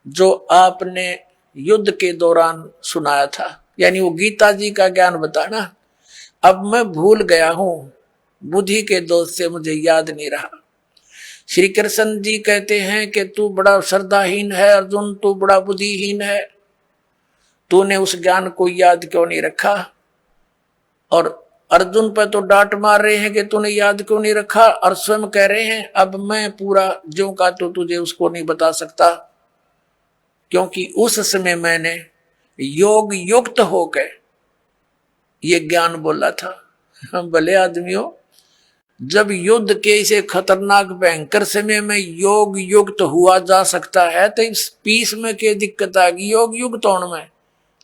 जो आपने युद्ध के दौरान सुनाया था, यानी वो गीता जी का ज्ञान बताना। अब मैं भूल गया हूं, बुद्धि के दोष से मुझे याद नहीं रहा। श्री कृष्ण जी कहते हैं कि तू बड़ा श्रद्धाहीन है अर्जुन, तू बड़ा बुद्धिहीन है, तूने उस ज्ञान को याद क्यों नहीं रखा? और अर्जुन पर तो डांट मार रहे हैं कि तूने याद क्यों नहीं रखा, और स्वयं कह रहे हैं अब मैं पूरा ज्यों का तो तुझे उसको नहीं बता सकता, क्योंकि उस समय मैंने योग युक्त होकर ये ज्ञान बोला था। हम भले आदमियों, जब युद्ध के इसे खतरनाक भयंकर समय में योग युक्त हुआ जा सकता है तो इस पीस में क्या दिक्कत आ गई योग युक्त होने में।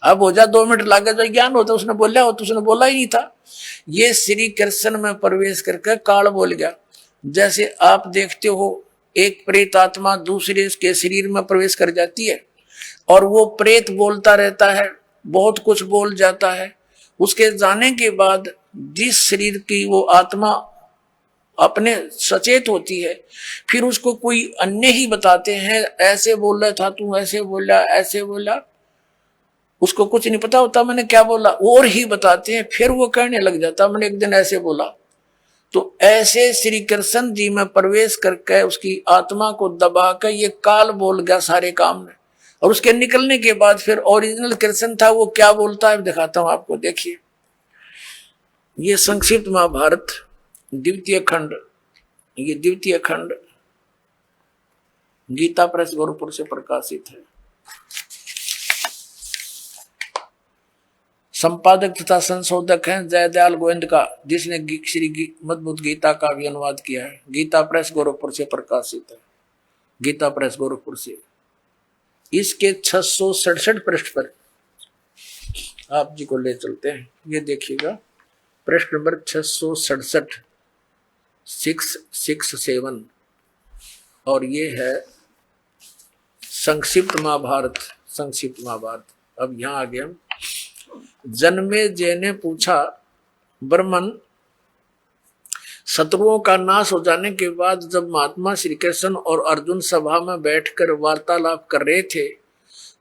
अब हो जा 2 मिनट लागे जो ज्ञान होता उसने बोला हो तो उसने बोला ही नहीं था। ये श्री कृष्ण में प्रवेश करके काल बोल गया। जैसे आप देखते हो एक प्रेत आत्मा दूसरे के शरीर में प्रवेश कर जाती है और वो प्रेत बोलता रहता है, बहुत कुछ बोल जाता है। उसके जाने के बाद जिस शरीर की वो आत्मा अपने सचेत होती है, फिर उसको कोई अन्य ही बताते हैं ऐसे बोल रहा था तू, ऐसे बोला, ऐसे बोला। उसको कुछ नहीं पता होता मैंने क्या बोला, और ही बताते हैं, फिर वो कहने लग जाता मैंने एक दिन ऐसे बोला। तो ऐसे श्री कृष्ण जी में प्रवेश करके उसकी आत्मा को दबा कर ये काल बोल गया सारे काम में, और उसके निकलने के बाद फिर ओरिजिनल कृष्ण था वो क्या बोलता है दिखाता हूं आपको। देखिए ये संक्षिप्त महाभारत द्वितीय खंड, ये द्वितीय खंड गीता प्रेस गोरखपुर से प्रकाशित है। संपादक तथा संशोधक हैं जयदयाल गोविंद का, जिसने श्री मद्भुत गीता का भी अनुवाद किया है। गीता प्रेस गोरखपुर से प्रकाशित है, गीता प्रेस गोरखपुर से। इसके 667 पृष्ठ पर आप जी को ले चलते हैं। ये देखिएगा पृष्ठ नंबर 667 667, और ये है संक्षिप्त महाभारत। संक्षिप्त महाभारत। अब यहां आ गया। जन्मेजय ने पूछा, ब्रह्मन, शत्रुओं का नाश हो जाने के बाद जब महात्मा श्री कृष्ण और अर्जुन सभा में बैठकर वार्तालाप कर रहे थे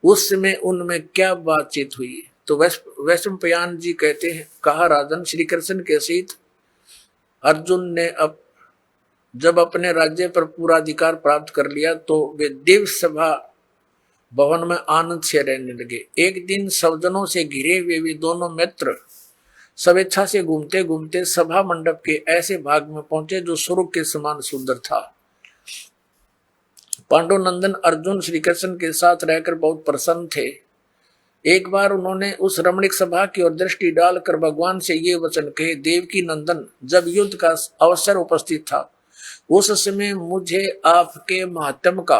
उस समय उनमें क्या बातचीत हुई? तो वैशंपायन जी कहते हैं, कहा राजन, श्री कृष्ण के सहित अर्जुन ने जब अपने राज्य पर पूरा अधिकार प्राप्त कर लिया तो वे दिव्य सभा भवन में आनंद से रहने लगे। एक दिन सज्जनों से घिरे हुए वे दोनों मित्र स्वेच्छा से घूमते घूमते सभा मंडप के ऐसे भाग में पहुंचे जो स्वर्ग के समान सुंदर था। पांडुनंदन अर्जुन श्री कृष्ण के साथ रहकर बहुत प्रसन्न थे। एक बार उन्होंने उस रमणीक सभा की ओर दृष्टि डालकर भगवान से ये वचन कहे, देवकी नंदन, जब युद्ध का अवसर उपस्थित था उस समय मुझे आपके महात्म का,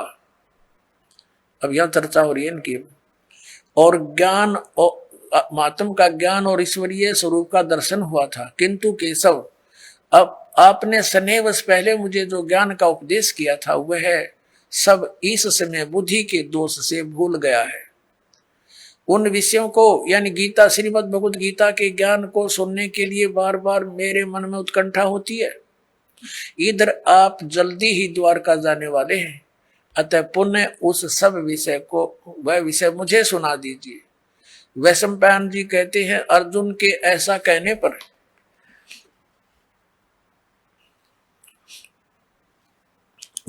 अब यहां चर्चा हो रही है इनकी, और ज्ञान और महात्म का ज्ञान और ईश्वरीय स्वरूप का दर्शन हुआ था, किंतु केशव, अब आपने स्नेहवश पहले मुझे जो ज्ञान का उपदेश किया था वह सब इस समय बुद्धि के दोष से भूल गया है। उन विषयों को यानी गीता, श्रीमद् भगवत गीता के ज्ञान को सुनने के लिए बार बार मेरे मन में उत्कंठा होती है। इधर आप जल्दी ही द्वारका जाने वाले हैं, अतः पुण्य उस सब विषय को, वह विषय मुझे सुना दीजिए। वैशंपायन जी कहते हैं, अर्जुन के ऐसा कहने पर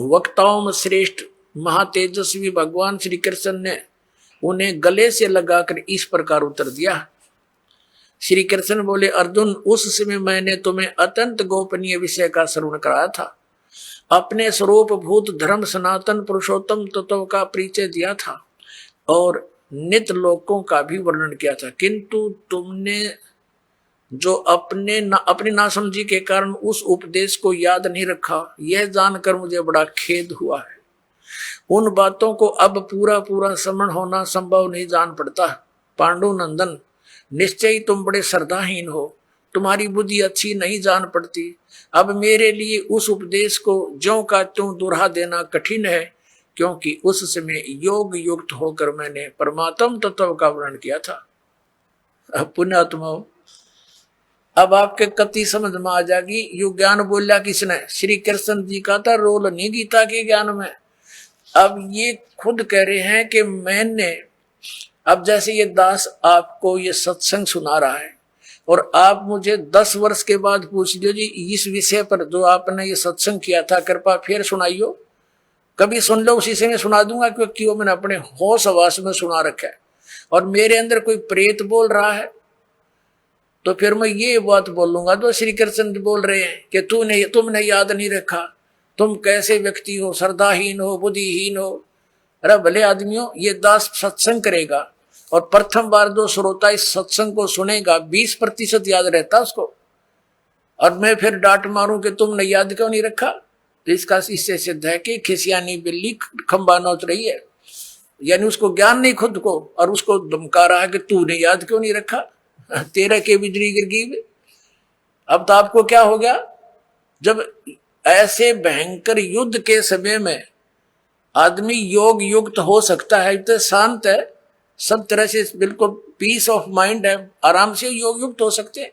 वक्ताओं में श्रेष्ठ महातेजस्वी भगवान श्री कृष्ण ने उन्हें गले से लगाकर इस प्रकार उत्तर दिया। श्री कृष्ण बोले, अर्जुन, उस समय मैंने तुम्हें अत्यंत गोपनीय विषय का श्रवण कराया था, अपने स्वरूप भूत धर्म सनातन पुरुषोत्तम तत्व का परिचय दिया था और नित्य लोकों का भी वर्णन किया था, किंतु तुमने जो अपनी नासमझी के कारण उस उपदेश को याद नहीं रखा, यह जानकर मुझे बड़ा खेद हुआ है। उन बातों को अब पूरा पूरा स्मरण होना संभव नहीं जान पड़ता। पांडुनंदन, निश्चय ही तुम बड़े श्रद्धाहीन हो, तुम्हारी बुद्धि अच्छी नहीं जान पड़ती। अब मेरे लिए उस उपदेश को ज्यों का त्यों दोहरा देना कठिन है, क्योंकि उस समय योग युक्त होकर मैंने परमात्म तत्व का वर्णन किया था। अब पुण्यात्माओं, अब आपके कति समझ में आ जाएगी, यु ज्ञान बोलिया किसने? श्री कृष्ण जी का था रोल नहीं गीता के ज्ञान में। अब ये खुद कह रहे हैं कि मैंने, अब जैसे ये दास आपको ये सत्संग सुना रहा है और आप मुझे 10 वर्ष के बाद पूछ लियो, जी इस विषय पर जो आपने ये सत्संग किया था कृपा फिर सुनाइयो, कभी सुन लो उसी से मैं सुना दूंगा, क्योंकि वो मैंने अपने होश आवास में सुना रखा है। और मेरे अंदर कोई प्रेत बोल रहा है तो फिर मैं ये बात बोलूंगा तो श्री कृष्ण बोल रहे हैं कि तुमने याद नहीं रखा, तुम कैसे व्यक्ति हो, श्रद्धाहीन हो, बुद्धिहीन हो। अरे भले आदमियों, ये दास सत्संग करेगा और प्रथम बार जो श्रोता इस सत्संग को सुनेगा 20% याद रहता उसको, और मैं फिर डांट मारूं कि तुमने याद क्यों नहीं रखा, तो इसका इससे सिद्ध है कि खिसियानी बिल्ली खंबा नोच रही है, यानी उसको ज्ञान नहीं खुद को, और उसको धमका रहा है कि तूने याद क्यों नहीं रखा, तेरा के बिजली गिर गई। अब तो आपको क्या हो गया, जब ऐसे भयंकर युद्ध के समय में आदमी योग युक्त हो सकता है, तो शांत है, सब तरह से बिल्कुल पीस ऑफ माइंड है, आराम से योग युक्त हो सकते हैं।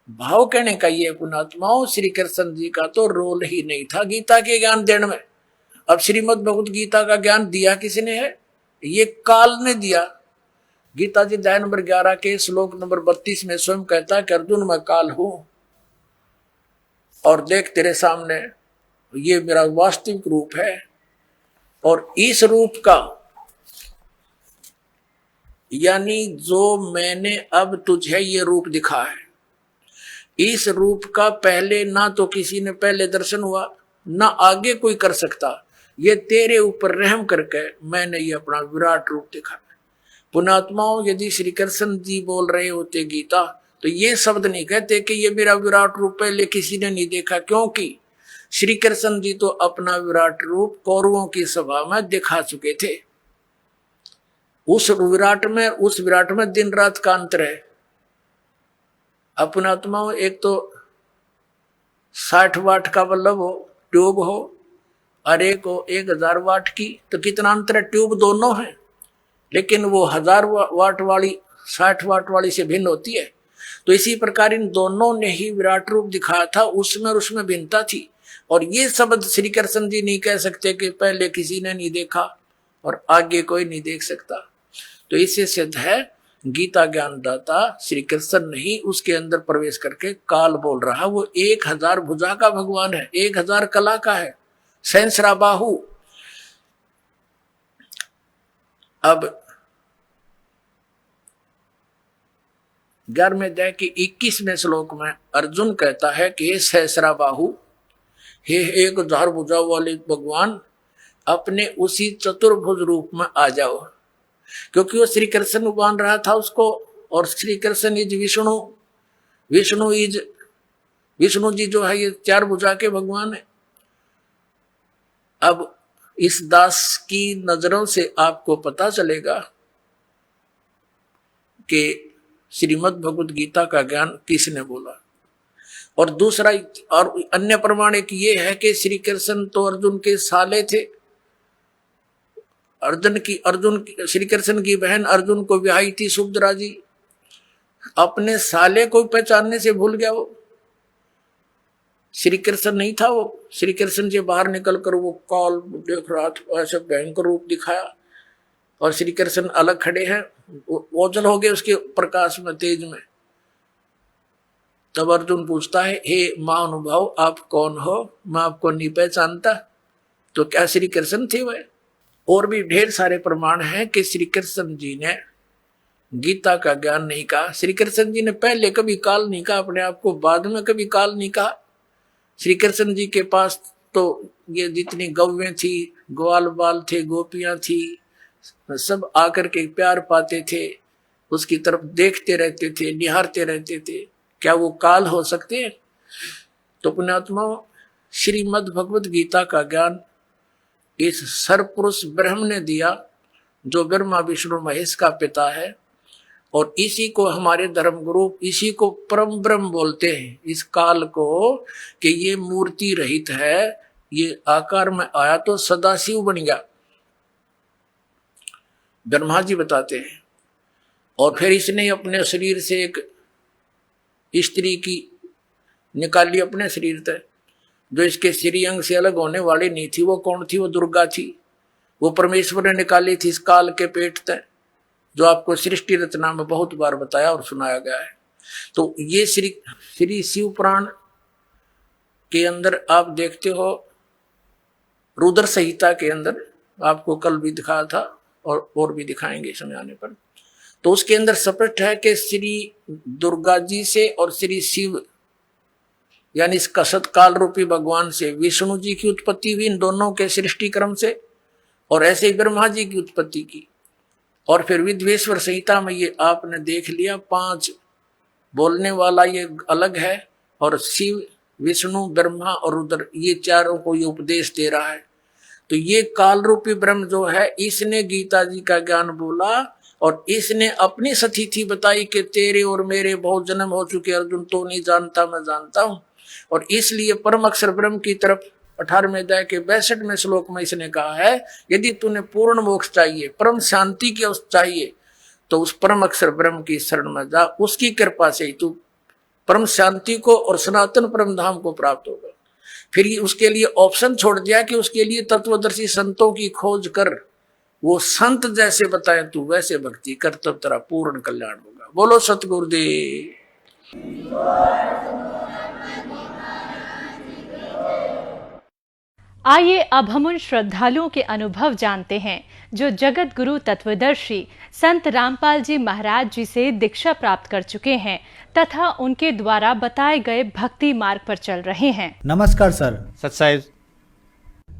भाव कहने का ये पुणात्माओं, श्री कृष्ण जी का तो रोल ही नहीं था गीता के ज्ञान देने में। अब श्रीमद् भगवत गीता का ज्ञान दिया किसने है, ये काल ने दिया। गीता जी अध्याय नंबर 11 के श्लोक नंबर 32 में स्वयं कहता है कि अर्जुन मैं काल हूं, और देख तेरे सामने ये मेरा वास्तविक रूप है, और इस रूप का यानी जो मैंने अब तुझे ये रूप दिखा है, इस रूप का पहले ना तो किसी ने पहले दर्शन हुआ, ना आगे कोई कर सकता। ये तेरे ऊपर रहम करके मैंने ये अपना विराट रूप दिखा। पुणात्माओं, यदि श्री कृष्ण जी बोल रहे होते गीता, तो ये शब्द नहीं कहते कि ये मेरा विराट रूप पहले किसी ने नहीं देखा, क्योंकि श्री कृष्ण जी तो अपना विराट रूप कौरवों की सभा में दिखा चुके थे। उस विराट में दिन रात का अंतर है। अपनात्माओं, एक तो 60 वाट का बल्ब हो, ट्यूब हो, और एक हो 1000 वाट की, तो कितना अंतर है, ट्यूब दोनों है, लेकिन वो 1000 वाट वाली 60 वाट वाली से भिन्न होती है। तो इसी प्रकार इन दोनों ने ही विराट रूप दिखाया था, उसमें और उसमें भिन्नता थी। और ये शब्द श्री कृष्ण जी नहीं कह सकते कि पहले किसी ने नहीं देखा और आगे कोई नहीं देख सकता। तो इससे सिद्ध है गीता ज्ञानदाता श्री कृष्ण नहीं, उसके अंदर प्रवेश करके काल बोल रहा। वो 1000 भुजा का भगवान है, 1000 कला का है, सहस्रा बाहु। अब 11वें अध्याय के 21वें श्लोक में अर्जुन कहता है कि हे सहस्रा बाहु, हे 1000 भुजा वाले भगवान, अपने उसी चतुर्भुज रूप में आ जाओ। क्योंकि वो श्री कृष्ण मान रहा था उसको, और श्री कृष्ण इज विष्णु, विष्णु जी जो है ये 4 भुजा के भगवान है। अब इस दास की नजरों से आपको पता चलेगा कि श्रीमद् भगवत गीता का ज्ञान किसने बोला। और दूसरा और अन्य प्रमाण एक ये है कि श्री कृष्ण तो अर्जुन के साले थे। श्री कृष्ण की बहन अर्जुन को ब्याही थी सुभद्रा जी, अपने साले को पहचानने से भूल गया वो। श्री कृष्ण नहीं था वो। श्री कृष्ण से बाहर निकल कर वो काल देख रहा था, ऐसे भयंकर रूप दिखाया, और श्री कृष्ण अलग खड़े हैं, ओझल हो गए उसके प्रकाश में, तेज में। तब अर्जुन पूछता है, हे महानुभाव आप कौन हो, मैं आपको नहीं पहचानता। तो क्या श्री कृष्ण थे वह? और भी ढेर सारे प्रमाण हैं कि श्री कृष्ण जी ने गीता का ज्ञान नहीं कहा। श्री कृष्ण जी ने पहले कभी काल नहीं कहा अपने आप को, बाद में कभी काल नहीं कहा। श्री कृष्ण जी के पास तो ये जितनी गौवें थी, ग्वाल बाल थे, गोपियां थी, सब आकर के प्यार पाते थे, उसकी तरफ देखते रहते थे, निहारते रहते थे। क्या वो काल हो सकते हैं? तो पुण्यात्मा, श्रीमद् भगवत गीता का ज्ञान इस सरपुरुष ब्रह्म ने दिया, जो ब्रह्मा विष्णु महेश का पिता है, और इसी को हमारे धर्म गुरु, इसी को परम ब्रह्म बोलते हैं। इस काल को कि ये मूर्ति रहित है, ये आकार में आया तो सदाशिव बन गया, ब्रह्मा जी बताते हैं। और फिर इसने अपने शरीर से एक स्त्री की निकाली अपने शरीर से, जो इसके श्रीअंग से अलग होने वाली नहीं थी। वो कौन थी? वो दुर्गा थी। वो परमेश्वर ने निकाली थी इस काल के पेट से, जो आपको सृष्टि रचना में बहुत बार बताया और सुनाया गया है। तो ये श्री शिव पुराण के अंदर आप देखते हो, रुद्र संहिता के अंदर आपको कल भी दिखाया था और भी दिखाएंगे समय आने पर। तो उसके अंदर स्पष्ट है कि श्री दुर्गा जी से और श्री शिव यानी इसका सतकाल रूपी भगवान से विष्णु जी की उत्पत्ति हुई, इन दोनों के सृष्टि क्रम से, और ऐसे ही ब्रह्मा जी की उत्पत्ति की। और फिर विद्वेश्वर संहिता में ये आपने देख लिया, 5 बोलने वाला ये अलग है, और शिव विष्णु ब्रह्मा और रुद्र ये चारों को ये उपदेश दे रहा है। तो ये काल रूपी ब्रह्म जो है, इसने गीता जी का ज्ञान बोला और इसने अपनी स्थिति बताई कि तेरे और मेरे बहुत जन्म हो चुके अर्जुन, तो नहीं जानता मैं जानता हूं। और इसलिए परम अक्षर ब्रह्म की तरफ 18वें अध्याय के 62वें श्लोक में इसने कहा है, यदि तूने पूर्ण मोक्ष चाहिए, परम शांति की अवस्था चाहिए, तो उस परम अक्षर ब्रह्म की शरण में जा, उसकी कृपा से ही तू परम शांति को और सनातन परम धाम को प्राप्त होगा। फिर उसके लिए ऑप्शन छोड़ दिया कि उसके लिए तत्वदर्शी संतों की खोज कर, वो संत जैसे बताए तू वैसे भक्ति कर, तब तेरा पूर्ण कल्याण होगा। बोलो सतगुरुदेव। आइए अब हम उन श्रद्धालुओं के अनुभव जानते हैं जो जगत गुरु तत्वदर्शी संत रामपाल जी महाराज जी से दीक्षा प्राप्त कर चुके हैं तथा उनके द्वारा बताए गए भक्ति मार्ग पर चल रहे हैं। नमस्कार सर। सत साहिब।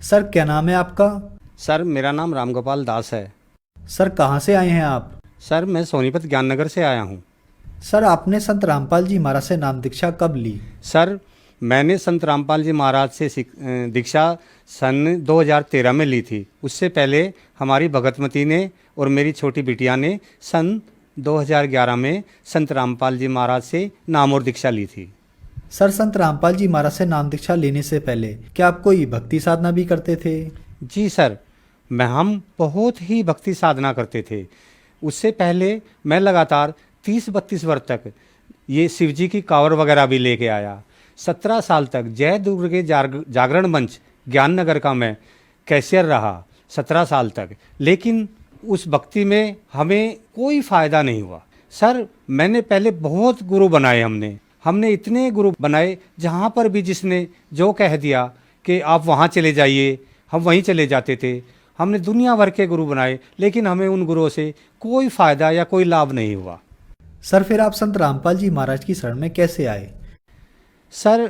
सर क्या नाम है आपका? सर मेरा नाम रामगोपाल दास है। सर कहाँ से आए हैं आप? सर मैं सोनीपत ज्ञाननगर से आया हूँ। सर आपने संत रामपाल जी महाराज से नाम दीक्षा कब ली? सर मैंने संत रामपाल जी महाराज से दीक्षा सन 2013 में ली थी। उससे पहले हमारी भगतमती ने और मेरी छोटी बिटिया ने सन 2011 में संत रामपाल जी महाराज से नाम और दीक्षा ली थी। सर संत रामपाल जी महाराज से नाम दीक्षा लेने से पहले क्या आप कोई भक्ति साधना भी करते थे? जी सर, हम बहुत ही भक्ति साधना करते थे। उससे पहले मैं लगातार 30-32 वर्ष तक ये शिव जी की कांवर वगैरह भी लेके आया। 17 साल तक जय दुर्गे जागरण मंच ज्ञाननगर का मैं कैशियर रहा 17 साल तक, लेकिन उस भक्ति में हमें कोई फ़ायदा नहीं हुआ। सर मैंने पहले बहुत गुरु बनाए, हमने इतने गुरु बनाए, जहाँ पर भी जिसने जो कह दिया कि आप वहाँ चले जाइए, हम वहीं चले जाते थे। हमने दुनिया भर के गुरु बनाए, लेकिन हमें उन गुरुओं से कोई फ़ायदा या कोई लाभ नहीं हुआ। सर फिर आप संत रामपाल जी महाराज की शरण में कैसे आए? सर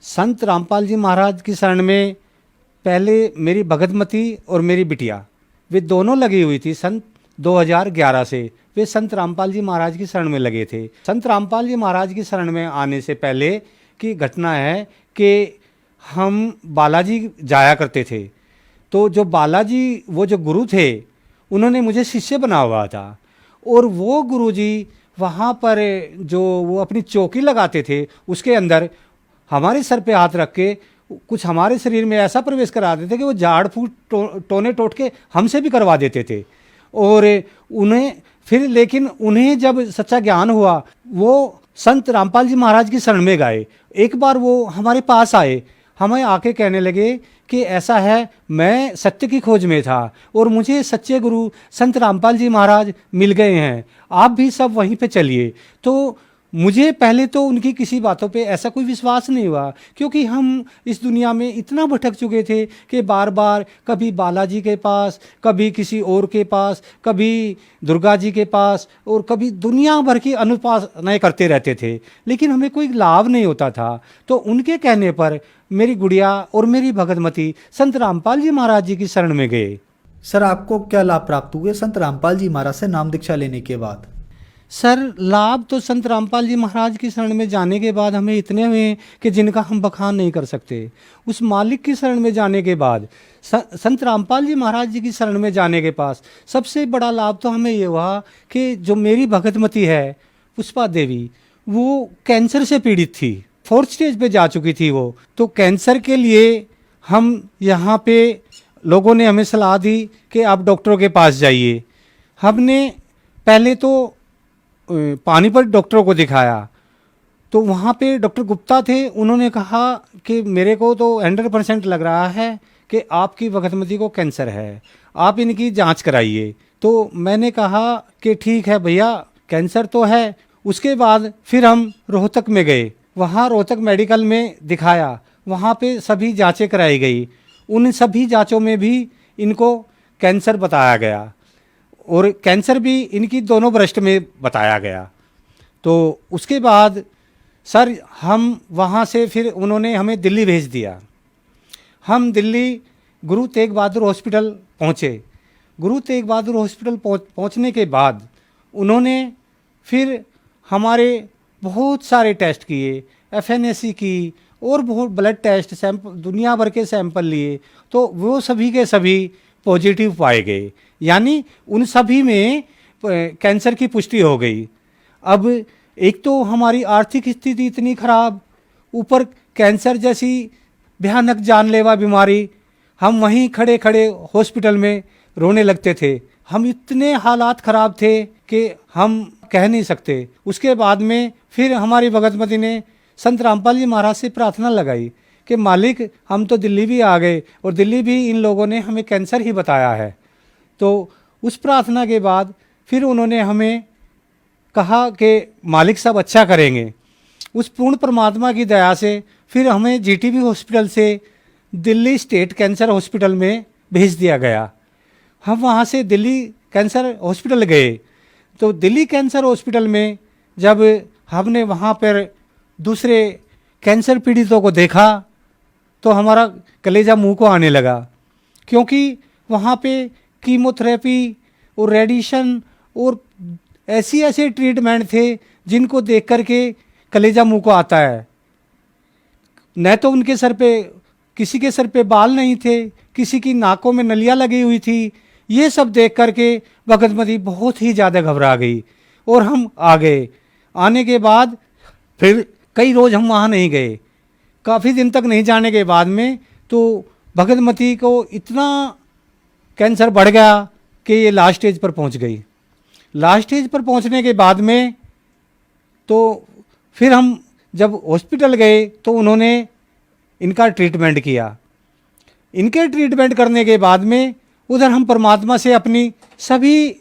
संत रामपाल जी महाराज की शरण में पहले मेरी भगतमती और मेरी बिटिया वे दोनों लगी हुई थी। सन 2011 से वे संत रामपाल जी महाराज की शरण में लगे थे। संत रामपाल जी महाराज की शरण में आने से पहले की घटना है कि हम बालाजी जाया करते थे। तो जो बालाजी वो जो गुरु थे उन्होंने मुझे शिष्य बना हुआ था, और वो गुरुजी वहाँ पर जो वो अपनी चौकी लगाते थे उसके अंदर हमारे सर पे हाथ रख के कुछ हमारे शरीर में ऐसा प्रवेश करा देते कि वो झाड़ फूट टोने टोट के हमसे भी करवा देते थे। और उन्हें फिर लेकिन उन्हें जब सच्चा ज्ञान हुआ वो संत रामपाल जी महाराज की शरण में गए। एक बार वो हमारे पास आए, हमें आके कहने लगे कि ऐसा है, मैं सत्य की खोज में था और मुझे सच्चे गुरु संत रामपाल जी महाराज मिल गए हैं, आप भी सब वहीं पे चलिए। तो मुझे पहले तो उनकी किसी बातों पे ऐसा कोई विश्वास नहीं हुआ, क्योंकि हम इस दुनिया में इतना भटक चुके थे कि बार बार कभी बालाजी के पास, कभी किसी और के पास, कभी दुर्गा जी के पास, और कभी दुनिया भर की अनुपासनाएं करते रहते थे, लेकिन हमें कोई लाभ नहीं होता था। तो उनके कहने पर मेरी गुड़िया और मेरी भगतमती संत रामपाल जी महाराज जी की शरण में गए। सर आपको क्या लाभ प्राप्त हुए संत रामपाल जी महाराज से नाम दीक्षा लेने के बाद? सर लाभ तो संत रामपाल जी महाराज की शरण में जाने के बाद हमें इतने हुए कि जिनका हम बखान नहीं कर सकते। उस मालिक की शरण में जाने के बाद, संत रामपाल जी महाराज जी की शरण में जाने के पास सबसे बड़ा लाभ तो हमें ये हुआ कि जो मेरी भगतमती है पुष्पा देवी, वो कैंसर से पीड़ित थी, 4th स्टेज पे जा चुकी थी वो। तो कैंसर के लिए हम यहाँ पे लोगों ने हमें सलाह दी कि आप डॉक्टरों के पास जाइए। हमने पहले तो पानीपत डॉक्टरों को दिखाया, तो वहाँ पे डॉक्टर गुप्ता थे, उन्होंने कहा कि मेरे को तो 100% लग रहा है कि आपकी भगतमती को कैंसर है, आप इनकी जांच कराइए। तो मैंने कहा कि ठीक है भैया, कैंसर तो है। उसके बाद फिर हम रोहतक में गए, वहाँ रोहतक मेडिकल में दिखाया, वहाँ पे सभी जांचें कराई गई। उन सभी जांचों में भी इनको कैंसर बताया गया। और कैंसर भी इनकी दोनों ब्रेस्ट में बताया गया। तो उसके बाद सर हम वहाँ से फिर उन्होंने हमें दिल्ली भेज दिया। हम दिल्ली गुरु तेग बहादुर हॉस्पिटल पहुँचे। गुरु तेग बहादुर हॉस्पिटल पहुँचने के बाद उन्होंने फिर हमारे बहुत सारे टेस्ट किए, FNAC की और बहुत ब्लड टेस्ट सैंपल दुनिया भर के सैंपल लिए, तो वो सभी के सभी पॉजिटिव पाए गए, यानी उन सभी में कैंसर की पुष्टि हो गई। अब एक तो हमारी आर्थिक स्थिति इतनी खराब, ऊपर कैंसर जैसी भयानक जानलेवा बीमारी, हम वहीं खड़े खड़े हॉस्पिटल में रोने लगते थे। हम इतने हालात ख़राब थे कि हम कह नहीं सकते। उसके बाद में फिर हमारी भगतमती ने संत रामपाल जी महाराज से प्रार्थना लगाई कि मालिक हम तो दिल्ली भी आ गए और दिल्ली भी इन लोगों ने हमें कैंसर ही बताया है। तो उस प्रार्थना के बाद फिर उन्होंने हमें कहा कि मालिक सब अच्छा करेंगे। उस पूर्ण परमात्मा की दया से फिर हमें GTB हॉस्पिटल से दिल्ली स्टेट कैंसर हॉस्पिटल में भेज दिया गया। हम वहाँ से दिल्ली कैंसर हॉस्पिटल गए। तो दिल्ली कैंसर हॉस्पिटल में जब हमने वहाँ पर दूसरे कैंसर पीड़ितों को देखा तो हमारा कलेजा मुंह को आने लगा, क्योंकि वहाँ पे कीमोथेरेपी और रेडिएशन और ऐसे ट्रीटमेंट थे जिनको देख कर के कलेजा मुंह को आता है। न तो उनके सर पे, किसी के सर पे बाल नहीं थे, किसी की नाकों में नलियाँ लगी हुई थी। ये सब देख कर के भगतमती बहुत ही ज़्यादा घबरा गई और हम आ गए। आने के बाद फिर कई रोज़ हम वहाँ नहीं गए। काफ़ी दिन तक नहीं जाने के बाद में तो भगतमती को इतना कैंसर बढ़ गया कि ये लास्ट स्टेज पर पहुँच गई। लास्ट स्टेज पर पहुँचने के बाद में तो फिर हम जब हॉस्पिटल गए तो उन्होंने इनका ट्रीटमेंट किया। इनके ट्रीटमेंट करने के बाद में उधर हम परमात्मा से अपनी सभी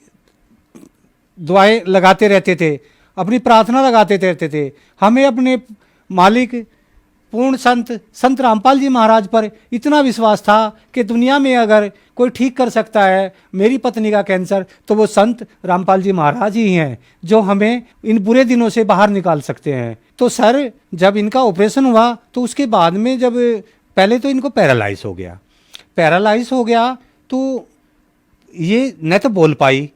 दुआएं लगाते रहते थे, अपनी प्रार्थना लगाते रहते थे। हमें अपने मालिक पूर्ण संत रामपाल जी महाराज पर इतना विश्वास था कि दुनिया में अगर कोई ठीक कर सकता है मेरी पत्नी का कैंसर तो वो संत रामपाल जी महाराज ही हैं, जो हमें इन बुरे दिनों से बाहर निकाल सकते हैं। तो सर जब इनका ऑपरेशन हुआ तो उसके बाद में जब पहले तो इनको पैरालाइज हो गया तो ये न तो बोल पाई,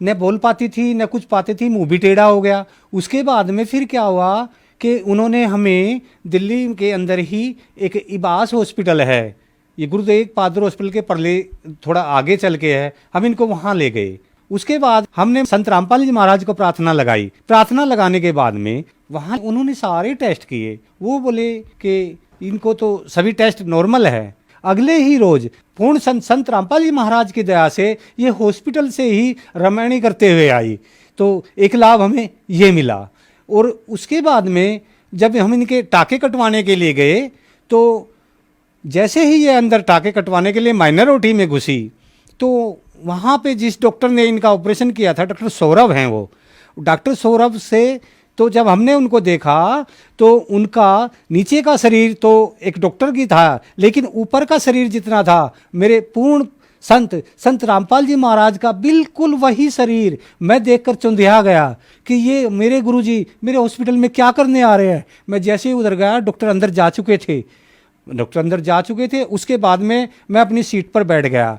न बोल पाती थी, न कुछ पाती थी, मुंह भी टेढ़ा हो गया। उसके बाद में फिर क्या हुआ कि उन्होंने हमें दिल्ली के अंदर ही एक इबास हॉस्पिटल है, ये गुरु तेग बहादुर हॉस्पिटल के परले थोड़ा आगे चल के है, हम इनको वहाँ ले गए। उसके बाद हमने संत रामपाल जी महाराज को प्रार्थना लगाई। प्रार्थना लगाने के बाद में वहाँ उन्होंने सारे टेस्ट किए। वो बोले कि इनको तो सभी टेस्ट नॉर्मल है। अगले ही रोज पूर्ण संत रामपाल जी महाराज की दया से ये हॉस्पिटल से ही रामायणी करते हुए आई। तो एक लाभ हमें ये मिला। और उसके बाद में जब हम इनके टाके कटवाने के लिए गए तो जैसे ही ये अंदर टाके कटवाने के लिए माइनर ओटी में घुसी तो वहाँ पे जिस डॉक्टर ने इनका ऑपरेशन किया था, डॉक्टर सौरभ हैं, वो डॉक्टर सौरभ से तो जब हमने उनको देखा तो उनका नीचे का शरीर तो एक डॉक्टर की था, लेकिन ऊपर का शरीर जितना था मेरे पूर्ण संत रामपाल जी महाराज का बिल्कुल वही शरीर। मैं देखकर चौंधिया गया कि ये मेरे गुरुजी मेरे हॉस्पिटल में क्या करने आ रहे हैं। मैं जैसे ही उधर गया डॉक्टर अंदर जा चुके थे। उसके बाद में मैं अपनी सीट पर बैठ गया।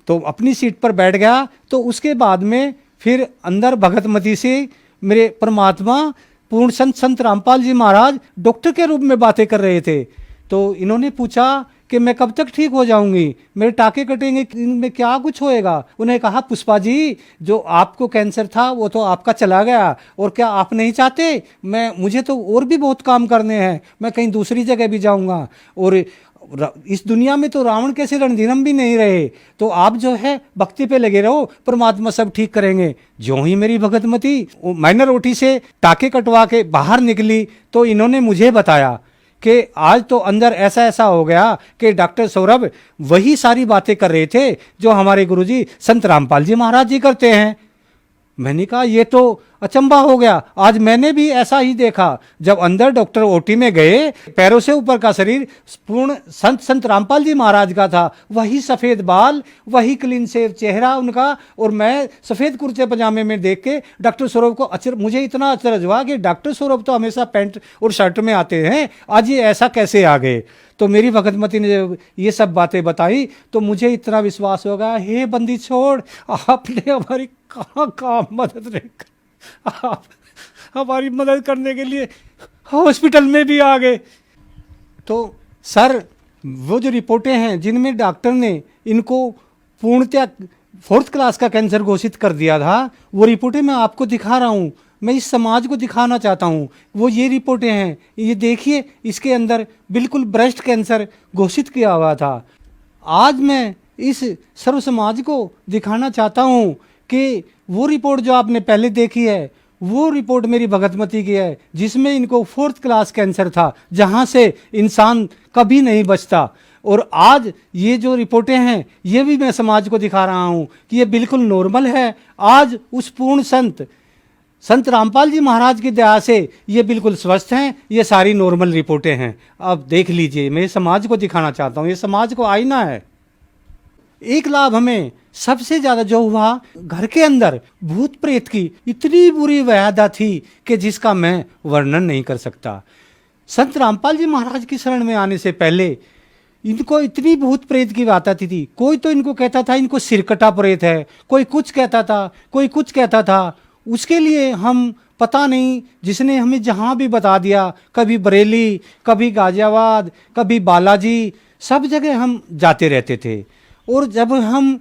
तो अपनी सीट पर बैठ गया तो उसके बाद में फिर अंदर भगतमती से मेरे परमात्मा पूर्ण संत रामपाल जी महाराज डॉक्टर के रूप में बातें कर रहे थे। तो इन्होंने पूछा कि मैं कब तक ठीक हो जाऊंगी, मेरे टाके कटेंगे, इनमें क्या कुछ होएगा। उन्हें कहा पुष्पा जी जो आपको कैंसर था वो तो आपका चला गया, और क्या आप नहीं चाहते मुझे तो और भी बहुत काम करने हैं, मैं कहीं दूसरी जगह भी जाऊंगा, और इस दुनिया में तो रावण कैसे रणधीरम भी नहीं रहे, तो आप जो है भक्ति पे लगे रहो, परमात्मा सब ठीक करेंगे। जो ही मेरी भगतमती माइनर ओटी से टाके कटवा के बाहर निकली तो इन्होंने मुझे बताया कि आज तो अंदर ऐसा ऐसा हो गया कि डॉक्टर सौरभ वही सारी बातें कर रहे थे जो हमारे गुरुजी संत रामपाल जी महाराज जी करते हैं। मैंने कहा ये तो अचंभा हो गया। आज मैंने भी ऐसा ही देखा। जब अंदर डॉक्टर ओटी में गए, पैरों से ऊपर का शरीर पूर्ण संत रामपाल जी महाराज का था। वही सफेद बाल, वही क्लीन शेव चेहरा उनका, और मैं सफेद कुर्ते पजामे में देख के डॉक्टर सौरभ को मुझे इतना अचरज हुआ कि डॉक्टर सौरभ तो हमेशा पैंट और शर्ट में आते हैं, आज ये ऐसा कैसे आ गए। तो मेरी भगतमती ने जब ये सब बातें बताई तो मुझे इतना विश्वास हो गया, हे बंदी छोड़, आपने हमारी कहाँ मदद नहीं कर, आप हमारी मदद करने के लिए हॉस्पिटल में भी आ गए। तो सर वो जो रिपोर्टें हैं जिनमें डॉक्टर ने इनको पूर्णतया 4th क्लास का कैंसर घोषित कर दिया था, वो रिपोर्टें मैं आपको दिखा रहा हूँ, मैं इस समाज को दिखाना चाहता हूँ। वो ये रिपोर्टें हैं, ये देखिए, इसके अंदर बिल्कुल ब्रेस्ट कैंसर घोषित किया हुआ था। आज मैं इस सर्व समाज को दिखाना चाहता हूँ कि वो रिपोर्ट जो आपने पहले देखी है, वो रिपोर्ट मेरी भगतमती की है, जिसमें इनको 4th क्लास कैंसर था, जहाँ से इंसान कभी नहीं बचता। और आज ये जो रिपोर्टें हैं, ये भी मैं समाज को दिखा रहा हूँ कि ये बिल्कुल नॉर्मल है। आज उस पूर्ण संत रामपाल जी महाराज की दया से ये बिल्कुल स्वस्थ हैं। ये सारी नॉर्मल रिपोर्टें हैं, आप देख लीजिए। मैं समाज को दिखाना चाहता हूँ, ये समाज को आईना है। एक लाभ हमें सबसे ज्यादा जो हुआ, घर के अंदर भूत प्रेत की इतनी बुरी व्याधा थी कि जिसका मैं वर्णन नहीं कर सकता। संत रामपाल जी महाराज की शरण में आने से पहले इनको इतनी भूत प्रेत की बात आती थी। कोई तो इनको कहता था इनको सिरकटा प्रेत है, कोई कुछ कहता था, कोई कुछ कहता था। उसके लिए हम पता नहीं, जिसने हमें जहाँ भी बता दिया, कभी बरेली, कभी गाजियाबाद, कभी बालाजी, सब जगह हम जाते रहते थे। और जब हम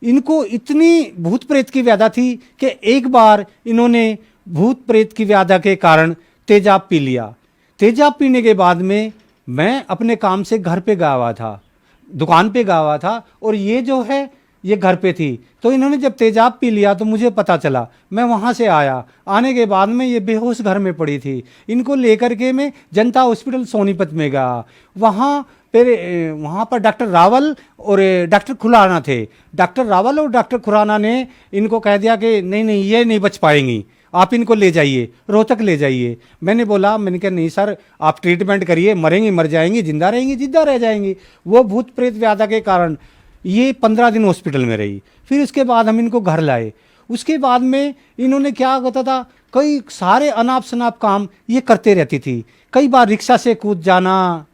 इनको इतनी भूत प्रेत की व्याधा थी कि एक बार इन्होंने भूत प्रेत की व्याधा के कारण तेजाब पी लिया। तेजाब पीने के बाद में मैं अपने काम से घर पे गया हुआ था, दुकान पे गया हुआ था, और ये जो है ये घर पे थी। तो इन्होंने जब तेजाब पी लिया तो मुझे पता चला। मैं वहाँ से आया, आने के बाद में ये बेहोश घर में पड़ी थी। इनको लेकर के मैं जनता हॉस्पिटल सोनीपत में गया। वहाँ पर डॉक्टर रावल और डॉक्टर खुराना थे। डॉक्टर रावल और डॉक्टर खुराना ने इनको कह दिया कि नहीं नहीं, ये नहीं बच पाएंगी, आप इनको ले जाइए, रोहतक ले जाइए। मैंने कहा नहीं सर, आप ट्रीटमेंट करिए, मरेंगी मर जाएंगी, जिंदा रहेंगी जिंदा रह जाएंगी। वो भूत प्रेत व्याधा के कारण ये 15 दिन हॉस्पिटल में रही। फिर उसके बाद हम इनको घर लाए। उसके बाद में इन्होंने क्या होता था, कई सारे अनाप शनाप काम ये करते रहती थी। कई बार रिक्शा से कूद जाना,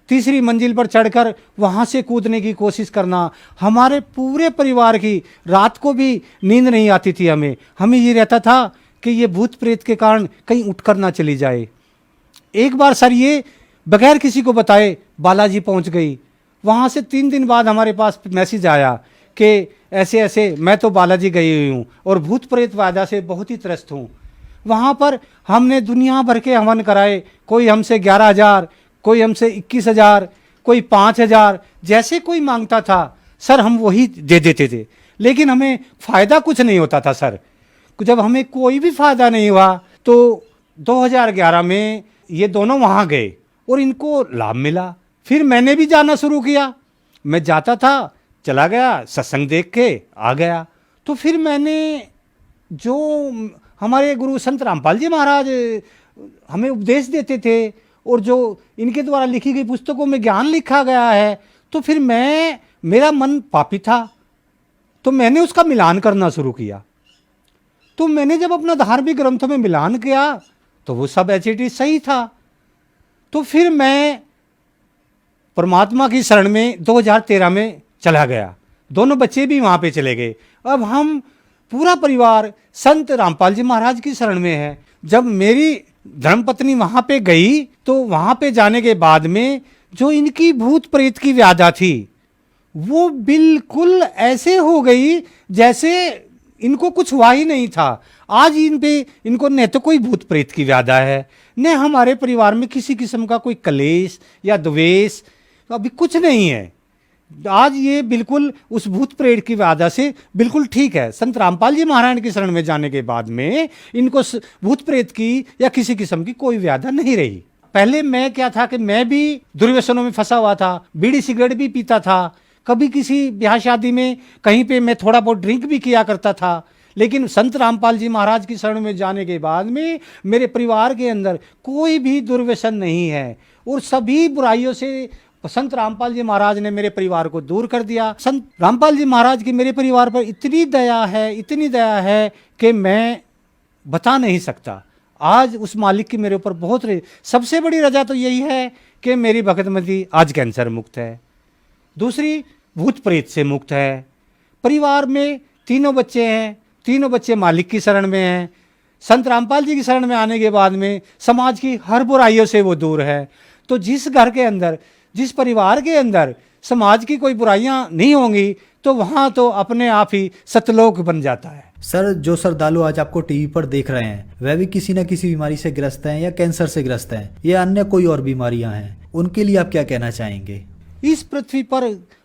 तीसरी मंजिल पर चढ़कर वहाँ से कूदने की कोशिश करना। हमारे पूरे परिवार की रात को भी नींद नहीं आती थी। हमें ये रहता था कि ये भूत प्रेत के कारण कहीं उठकर ना चली जाए। एक बार सर ये बगैर किसी को बताए बालाजी पहुँच गई। वहाँ से 3 दिन बाद हमारे पास मैसेज आया कि ऐसे ऐसे मैं तो बालाजी गई हुई हूँ और भूत प्रेत वादा से बहुत ही त्रस्त हूँ। वहाँ पर हमने दुनिया भर के हवन कराए। कोई हमसे 11,000, कोई हमसे 21,000, कोई 5,000, जैसे कोई मांगता था सर हम वही दे देते थे। लेकिन हमें फ़ायदा कुछ नहीं होता था सर। जब हमें कोई भी फ़ायदा नहीं हुआ तो 2011 में ये दोनों वहाँ गए और इनको लाभ मिला। फिर मैंने भी जाना शुरू किया। मैं जाता था, चला गया, सत्संग देख के आ गया। तो फिर मैंने जो हमारे गुरु संत रामपाल जी महाराज हमें उपदेश देते थे और जो इनके द्वारा लिखी गई पुस्तकों में ज्ञान लिखा गया है, तो फिर मेरा मन पापी था, तो मैंने उसका मिलान करना शुरू किया। तो मैंने जब अपना धार्मिक ग्रंथों में मिलान किया तो वो सब एच सही था। तो फिर मैं परमात्मा की शरण में 2013 में चला गया। दोनों बच्चे भी वहाँ पे चले गए। अब हम पूरा परिवार संत रामपाल जी महाराज की शरण में है। जब मेरी धर्मपत्नी वहाँ पे गई तो वहाँ पे जाने के बाद में जो इनकी भूत प्रेत की व्याधा थी वो बिल्कुल ऐसे हो गई जैसे इनको कुछ हुआ ही नहीं था। आज इनको न तो कोई भूत प्रेत की व्याधा है, न हमारे परिवार में किसी किस्म का कोई कलेश या द्वेष, अभी कुछ नहीं है। आज ये बिल्कुल उस भूत प्रेत की व्याधा से बिल्कुल ठीक है। संत रामपाल जी महाराज की शरण में जाने के बाद में इनको भूत प्रेत की या किसी किस्म की कोई व्याधा नहीं रही। पहले मैं क्या था कि मैं भी दुर्व्यसनों में फंसा हुआ था, बीड़ी सिगरेट भी पीता था, कभी किसी ब्याह शादी में कहीं पे मैं थोड़ा बहुत ड्रिंक भी किया करता था। लेकिन संत रामपाल जी महाराज की शरण में जाने के बाद में मेरे परिवार के अंदर कोई भी दुर्व्यसन नहीं है और सभी बुराइयों से संत रामपाल जी महाराज ने मेरे परिवार को दूर कर दिया। संत रामपाल जी महाराज की मेरे परिवार पर इतनी दया है कि मैं बता नहीं सकता। आज उस मालिक की मेरे ऊपर बहुत सबसे बड़ी रजा तो यही है कि मेरी भगतमती आज कैंसर मुक्त है, दूसरी भूत प्रेत से मुक्त है, परिवार में 3 बच्चे हैं, 3 बच्चे मालिक की शरण में हैं। संत रामपाल जी की शरण में आने के बाद में समाज की हर बुराइयों से वो दूर है। तो जिस घर के अंदर, जिस परिवार के अंदर समाज की कोई बुराइयां नहीं होंगी तो वहां तो अपने आप ही सतलोक बन जाता है। सर, जो श्रद्धालु आज आपको टीवी पर देख रहे हैं वह भी किसी न किसी बीमारी से ग्रस्त हैं या कैंसर से ग्रस्त हैं या अन्य कोई और बीमारियां हैं, उनके लिए आप क्या कहना चाहेंगे? इस पृथ्वी पर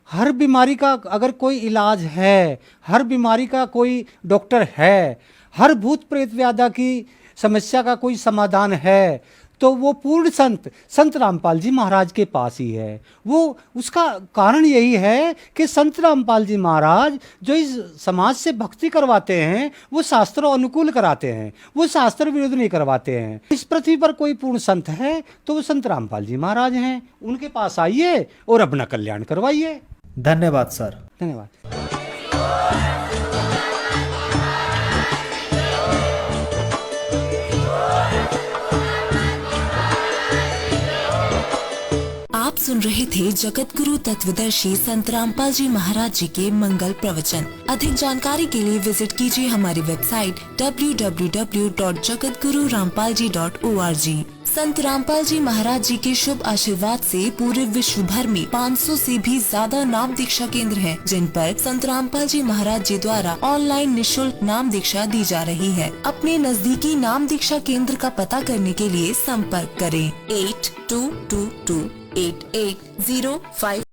हर बीमारी का अगर कोई इलाज है, हर बीमारी का कोई डॉक्टर है, हर भूत प्रेत व्याधा की समस्या का कोई समाधान है, तो वो पूर्ण संत रामपाल जी महाराज के पास ही है। वो उसका कारण यही है कि संत रामपाल जी महाराज जो इस समाज से भक्ति करवाते हैं वो शास्त्रों अनुकूल कराते हैं, वो शास्त्र विरुद्ध नहीं करवाते हैं। इस पृथ्वी पर कोई पूर्ण संत है तो वो संत रामपाल जी महाराज हैं। उनके पास आइए और अपना कल्याण करवाइए। धन्यवाद सर। धन्यवाद। आप सुन रहे थे जगत गुरु तत्वदर्शी संत रामपाल जी महाराज जी के मंगल प्रवचन। अधिक जानकारी के लिए विजिट कीजिए हमारी वेबसाइट www.jagatgururampalji.org। संत रामपाल जी महाराज जी के शुभ आशीर्वाद से पूरे विश्व भर में 500 से भी ज्यादा नाम दीक्षा केंद्र हैं, जिन पर संत रामपाल जी महाराज जी द्वारा ऑनलाइन निशुल्क नाम दीक्षा दी जा रही है। अपने नजदीकी नाम दीक्षा केंद्र का पता करने के लिए संपर्क करें 82228805।